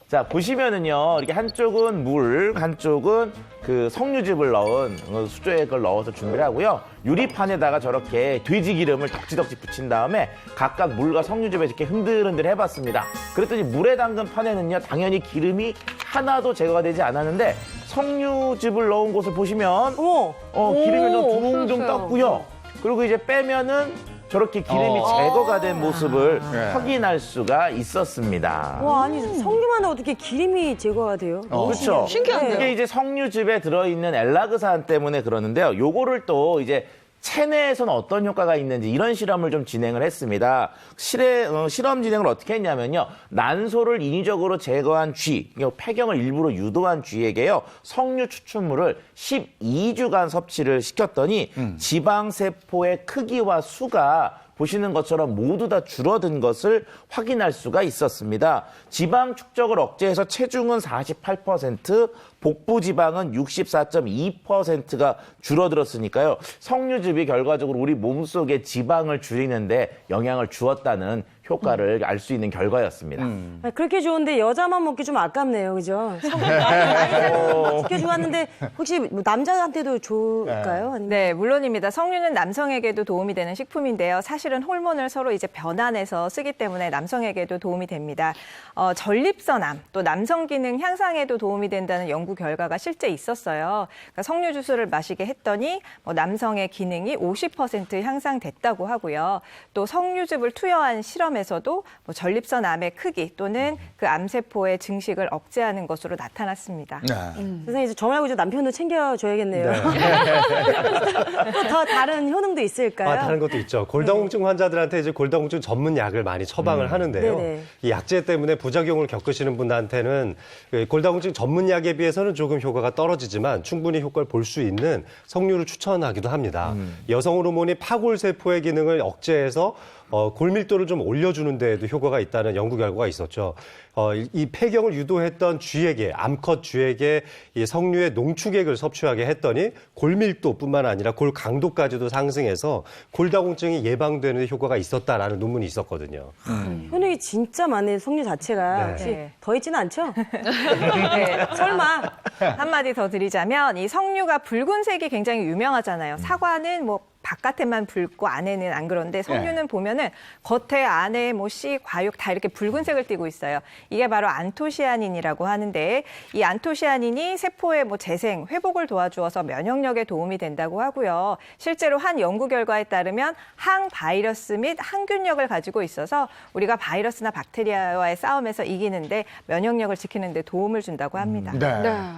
자, 보시면은요, 이렇게 한쪽은 물, 한쪽은 그 석류즙을 넣은 수조액을 넣어서 준비를 하고요. 유리판에다가 저렇게 돼지 기름을 덕지덕지 붙인 다음에 각각 물과 석류즙에 이렇게 흔들흔들 해봤습니다. 그랬더니 물에 담근 판에는요, 당연히 기름이 하나도 제거가 되지 않았는데 석류즙을 넣은 곳을 보시면, 기름이 좀 둥둥 떴고요. 그리고 이제 빼면은 저렇게 기름이 제거가 된 모습을 확인할 수가 있었습니다. 와, 아니 석류만 어떻게 기름이 제거가 돼요? 그렇죠. 신기한데요? 이게 이제 석류즙에 들어있는 엘라그산 때문에 그러는데요. 요거를 또 이제 체내에서는 어떤 효과가 있는지 이런 실험을 좀 진행을 했습니다. 실험 진행을 어떻게 했냐면요. 난소를 인위적으로 제거한 쥐, 폐경을 일부러 유도한 쥐에게요. 석류 추출물을 12주간 섭취를 시켰더니 지방세포의 크기와 수가 보시는 것처럼 모두 다 줄어든 것을 확인할 수가 있었습니다. 지방 축적을 억제해서 체중은 48%, 복부 지방은 64.2%가 줄어들었으니까요. 석류즙이 결과적으로 우리 몸속의 지방을 줄이는데 영향을 주었다는 효과를 알 수 있는 결과였습니다. 그렇게 좋은데 여자만 먹기 좀 아깝네요, 그죠? 나이살 지켜주었는데 혹시 뭐 남자한테도 좋을까요? 아니면... 네, 물론입니다. 석류는 남성에게도 도움이 되는 식품인데요. 사실은 호르몬을 서로 이제 변환해서 쓰기 때문에 남성에게도 도움이 됩니다. 전립선암, 또 남성 기능 향상에도 도움이 된다는 연구 결과가 실제 있었어요. 그러니까 석류 주스를 마시게 했더니 남성의 기능이 50% 향상됐다고 하고요. 또 석류즙을 투여한 실험 시험에서도 뭐 전립선 암의 크기 또는 그 암세포의 증식을 억제하는 것으로 나타났습니다. 세상에 이제 저 말고 이제 남편도 챙겨줘야겠네요. 또 더 다른 효능도 있을까요? 다른 것도 있죠. 골다공증 환자들한테 이제 골다공증 전문 약을 많이 처방을 하는데요. 네네. 이 약제 때문에 부작용을 겪으시는 분들한테는 그 골다공증 전문 약에 비해서는 조금 효과가 떨어지지만 충분히 효과를 볼 수 있는 석류를 추천하기도 합니다. 여성 호르몬이 파골세포의 기능을 억제해서 골밀도를 좀 올려주는 데에도 효과가 있다는 연구 결과가 있었죠. 이 폐경을 유도했던 쥐에게, 암컷 쥐에게 이 석류의 농축액을 섭취하게 했더니 골밀도뿐만 아니라 골 강도까지도 상승해서 골다공증이 예방되는 데 효과가 있었다라는 논문이 있었거든요. 효능이 진짜 많네, 석류 자체가. 네. 혹시 네. 더 있지는 않죠? 네. 설마. 한마디 더 드리자면 이 석류가 붉은색이 굉장히 유명하잖아요. 사과는 뭐 바깥에만 붉고 안에는 안 그런데 석류는 보면은 겉에 안에 뭐 씨, 과육 다 이렇게 붉은색을 띠고 있어요. 이게 바로 안토시아닌이라고 하는데 이 안토시아닌이 세포의 뭐 재생, 회복을 도와주어서 면역력에 도움이 된다고 하고요. 실제로 한 연구 결과에 따르면 항바이러스 및 항균력을 가지고 있어서 우리가 바이러스나 박테리아와의 싸움에서 이기는데 면역력을 지키는 데 도움을 준다고 합니다.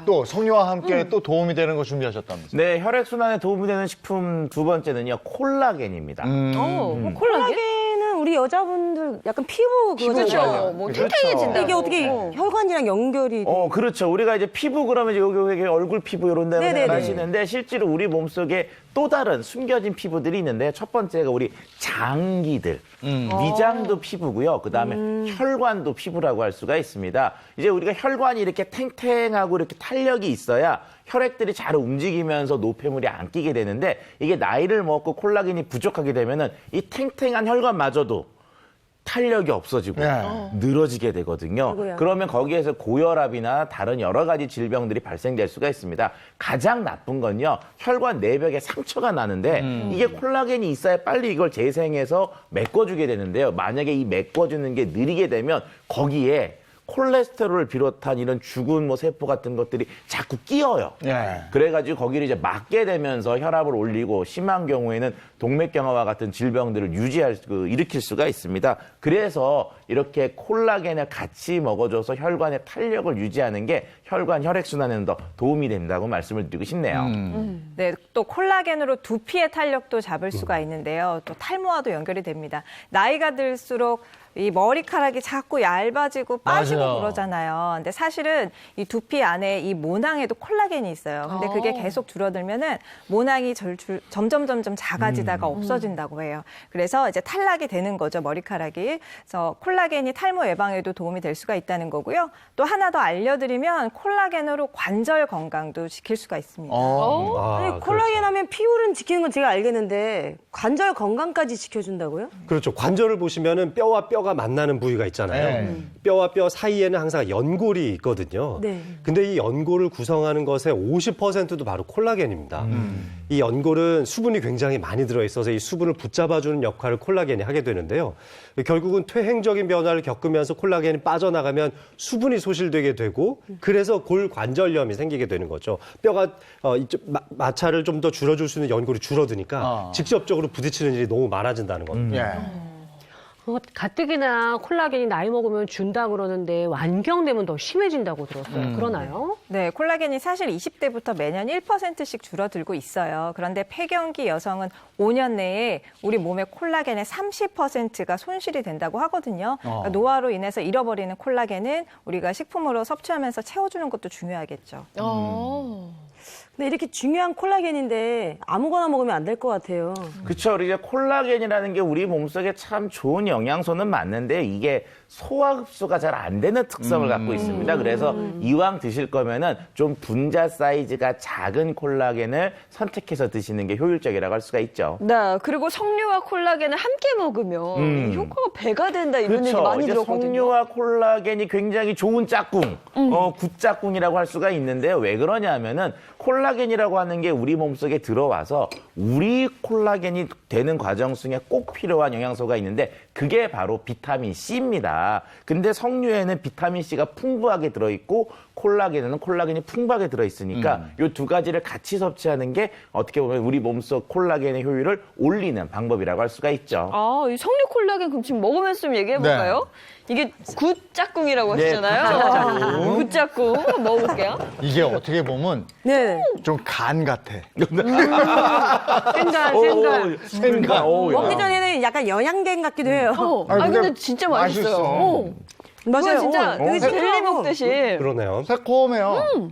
또 석류와 함께 또 도움이 되는 거 준비하셨다면서요? 네, 혈액순환에 도움이 되는 식품 두 번째는요, 콜라겐입니다. 콜라겐은 우리 여자분들 약간 피부 그거잖아요. 뭐 그렇죠. 탱탱해진다. 이게 어떻게 혈관이랑 연결이 돼? 그렇죠. 우리가 이제 피부 그러면 이제 여기 얼굴 피부 이런 데로 네네네. 생각하시는데 실제로 우리 몸속에 또 다른 숨겨진 피부들이 있는데 첫 번째가 우리 장기들, 위장도 피부고요. 그다음에 혈관도 피부라고 할 수가 있습니다. 이제 우리가 혈관이 이렇게 탱탱하고 이렇게 탄력이 있어야 혈액들이 잘 움직이면서 노폐물이 안 끼게 되는데 이게 나이를 먹고 콜라겐이 부족하게 되면은 이 탱탱한 혈관마저도 탄력이 없어지고 늘어지게 되거든요. 아이고야. 그러면 거기에서 고혈압이나 다른 여러 가지 질병들이 발생될 수가 있습니다. 가장 나쁜 건요, 혈관 내벽에 상처가 나는데 이게 콜라겐이 있어야 빨리 이걸 재생해서 메꿔주게 되는데요. 만약에 이 메꿔주는 게 느리게 되면 거기에 콜레스테롤을 비롯한 이런 죽은 뭐 세포 같은 것들이 자꾸 끼어요. 그래가지고 거기를 이제 막게 되면서 혈압을 올리고 심한 경우에는 동맥경화와 같은 질병들을 일으킬 수가 있습니다. 그래서 이렇게 콜라겐을 같이 먹어줘서 혈관의 탄력을 유지하는 게 혈관 혈액순환에는 더 도움이 된다고 말씀을 드리고 싶네요. 네, 또 콜라겐으로 두피의 탄력도 잡을 수가 있는데요. 또 탈모와도 연결이 됩니다. 나이가 들수록 이 머리카락이 자꾸 얇아지고 빠지고 맞아요. 그러잖아요. 근데 사실은 이 두피 안에 이 모낭에도 콜라겐이 있어요. 근데 그게 계속 줄어들면은 모낭이 점점 작아지다가 없어진다고 해요. 그래서 이제 탈락이 되는 거죠, 머리카락이. 그래서 콜라겐이 탈모 예방에도 도움이 될 수가 있다는 거고요. 또 하나 더 알려드리면 콜라겐으로 관절 건강도 지킬 수가 있습니다. 아니, 콜라겐 하면 피부는 지키는 건 제가 알겠는데 관절 건강까지 지켜준다고요? 그렇죠. 관절을 보시면은 뼈와 뼈가 만나는 부위가 있잖아요. 뼈와 뼈 사이에는 항상 연골이 있거든요. 네. 근데 이 연골을 구성하는 것의 50%도 바로 콜라겐입니다. 이 연골은 수분이 굉장히 많이 들어있어서 이 수분을 붙잡아주는 역할을 콜라겐이 하게 되는데요. 결국은 퇴행적인 변화를 겪으면서 콜라겐이 빠져나가면 수분이 소실되게 되고 그래서 골관절염이 생기게 되는 거죠. 뼈가 마찰을 좀 더 줄여줄 수 있는 연골이 줄어드니까 직접적으로 부딪히는 일이 너무 많아진다는 겁니다. 가뜩이나 콜라겐이 나이 먹으면 준다 그러는데 완경되면 더 심해진다고 들었어요. 그러나요? 네, 콜라겐이 사실 20대부터 매년 1%씩 줄어들고 있어요. 그런데 폐경기 여성은 5년 내에 우리 몸의 콜라겐의 30%가 손실이 된다고 하거든요. 그러니까 노화로 인해서 잃어버리는 콜라겐은 우리가 식품으로 섭취하면서 채워주는 것도 중요하겠죠. 근데 이렇게 중요한 콜라겐인데 아무거나 먹으면 안 될 것 같아요. 그렇죠. 우리가 콜라겐이라는 게 우리 몸속에 참 좋은 영양소는 맞는데 이게 소화 흡수가 잘 안 되는 특성을 갖고 있습니다. 그래서 이왕 드실 거면은 좀 분자 사이즈가 작은 콜라겐을 선택해서 드시는 게 효율적이라고 할 수가 있죠. 네, 그리고 석류와 콜라겐을 함께 먹으면 효과가 배가 된다 이런 얘기 많이 이제 들었거든요. 석류와 콜라겐이 굉장히 좋은 짝꿍, 굿짝꿍이라고 할 수가 있는데요. 왜 그러냐면은 콜라겐 콜라겐이라고 하는 게 우리 몸속에 들어와서 우리 콜라겐이 되는 과정 중에 꼭 필요한 영양소가 있는데 그게 바로 비타민 C입니다. 근데 석류에는 비타민 C가 풍부하게 들어있고 콜라겐에는 콜라겐이 풍부하게 들어있으니까 이 두 가지를 같이 섭취하는 게 어떻게 보면 우리 몸속 콜라겐의 효율을 올리는 방법이라고 할 수가 있죠. 이 석류 콜라겐 그럼 지금 먹으면서 좀 얘기해볼까요? 이게 굿짝꿍이라고 네, 하시잖아요. 굿짝꿍. 한번 먹어볼게요. 이게 어떻게 보면 네. 좀 간 같아. 생간. 생간. 먹기 전에는 약간 영양갱 같기도 해요. 근데 진짜 맛있어요. 맞아요. 이거 진짜 여기 젤리 먹듯이. 그러네요. 새콤해요.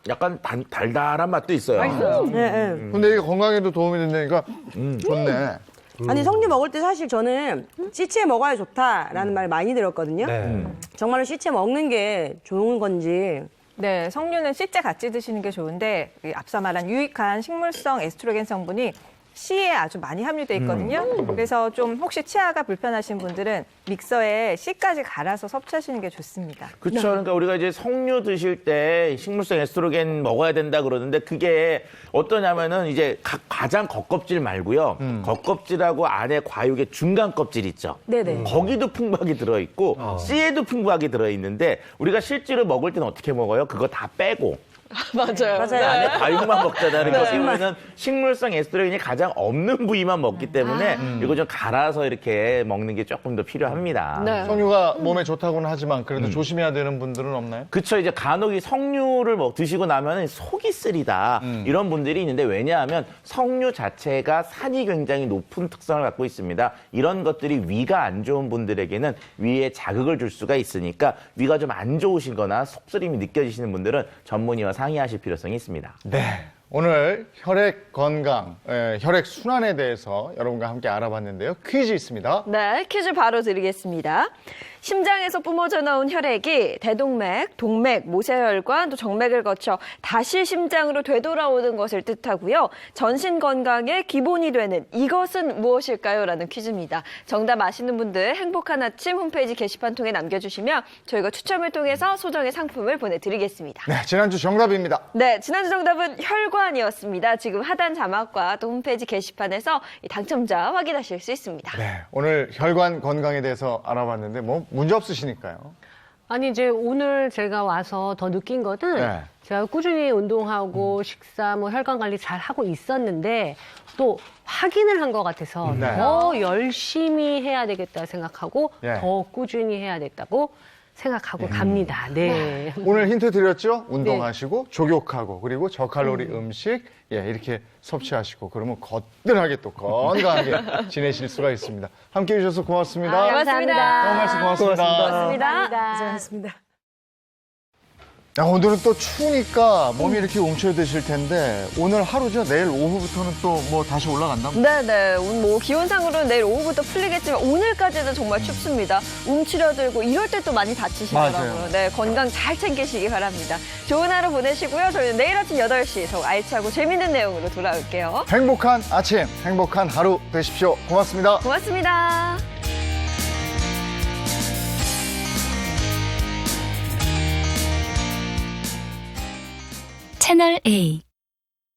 약간 달달한 맛도 있어요. 맛있어요. 네, 네. 근데 이게 건강에도 도움이 된다니까 좋네. 아니 석류 먹을 때 사실 저는 씻채 먹어야 좋다라는 말 많이 들었거든요. 네. 정말로 씻채 먹는 게 좋은 건지. 네, 석류는 씨째 같이 드시는 게 좋은데 앞서 말한 유익한 식물성 에스트로겐 성분이 씨에 아주 많이 함유돼 있거든요. 그래서 좀 혹시 치아가 불편하신 분들은 믹서에 씨까지 갈아서 섭취하시는 게 좋습니다. 그렇죠. 그러니까 우리가 이제 석류 드실 때 식물성 에스트로겐 먹어야 된다 그러는데 그게 어떠냐면은 이제 가장 겉껍질 말고요. 겉껍질하고 안에 과육의 중간 껍질 있죠. 네네. 거기도 풍부하게 들어있고 씨에도 풍부하게 들어있는데 우리가 실제로 먹을 때는 어떻게 먹어요? 그거 다 빼고. 맞아요. 안에 과육만 먹잖아요. 그러니까 우리는 식물성 에스트로겐이 가장 없는 부위만 먹기 때문에 이거 좀 갈아서 이렇게 먹는 게 조금 더 필요합니다. 네. 석류가 몸에 좋다고는 하지만 그래도 조심해야 되는 분들은 없나요? 그쵸. 이제 간혹 이 석류를 드시고 나면 속이 쓰리다. 이런 분들이 있는데 왜냐하면 석류 자체가 산이 굉장히 높은 특성을 갖고 있습니다. 이런 것들이 위가 안 좋은 분들에게는 위에 자극을 줄 수가 있으니까 위가 좀 안 좋으신 거나 속쓰림이 느껴지시는 분들은 전문의와 상의하실 필요성이 있습니다. 네. 오늘 혈액 건강, 혈액 순환에 대해서 여러분과 함께 알아봤는데요. 퀴즈 있습니다. 네, 퀴즈 바로 드리겠습니다. 심장에서 뿜어져 나온 혈액이 대동맥, 동맥, 모세혈관, 또 정맥을 거쳐 다시 심장으로 되돌아오는 것을 뜻하고요. 전신 건강의 기본이 되는 이것은 무엇일까요? 라는 퀴즈입니다. 정답 아시는 분들 행복한 아침 홈페이지 게시판 통해 남겨주시면 저희가 추첨을 통해서 소정의 상품을 보내드리겠습니다. 네, 지난주 정답입니다. 네, 지난주 정답은 혈관이었습니다. 지금 하단 자막과 또 홈페이지 게시판에서 이 당첨자 확인하실 수 있습니다. 네, 오늘 혈관 건강에 대해서 알아봤는데 뭐 문제 없으시니까요. 아니 이제 오늘 제가 와서 더 느낀 거는 네. 제가 꾸준히 운동하고 식사, 뭐 혈관 관리 잘 하고 있었는데 또 확인을 한 것 같아서 네. 더 열심히 해야 되겠다 생각하고 네. 더 꾸준히 해야 됐다고 생각하고 갑니다. 네. 오늘 힌트 드렸죠? 운동하시고 족욕하고 그리고 저칼로리 음식 이렇게 섭취하시고 그러면 거뜬하게 또 건강하게 지내실 수가 있습니다. 함께해 주셔서 고맙습니다. 고맙습니다. 너무 말씀 고맙습니다. 고맙습니다. 고생하셨습니다. 야, 오늘은 또 추우니까 몸이 이렇게 움츠러드실 텐데 오늘 하루죠? 내일 오후부터는 또 뭐 다시 올라간다? 네네. 오늘 뭐 기온상으로는 내일 오후부터 풀리겠지만 오늘까지는 정말 춥습니다. 움츠려들고 이럴 때 또 많이 다치시더라고요. 맞아요. 네, 건강 잘 챙기시기 바랍니다. 좋은 하루 보내시고요. 저희는 내일 아침 8시 더욱 알차고 재밌는 내용으로 돌아올게요. 행복한 아침, 행복한 하루 되십시오. 고맙습니다. 고맙습니다. 채널 A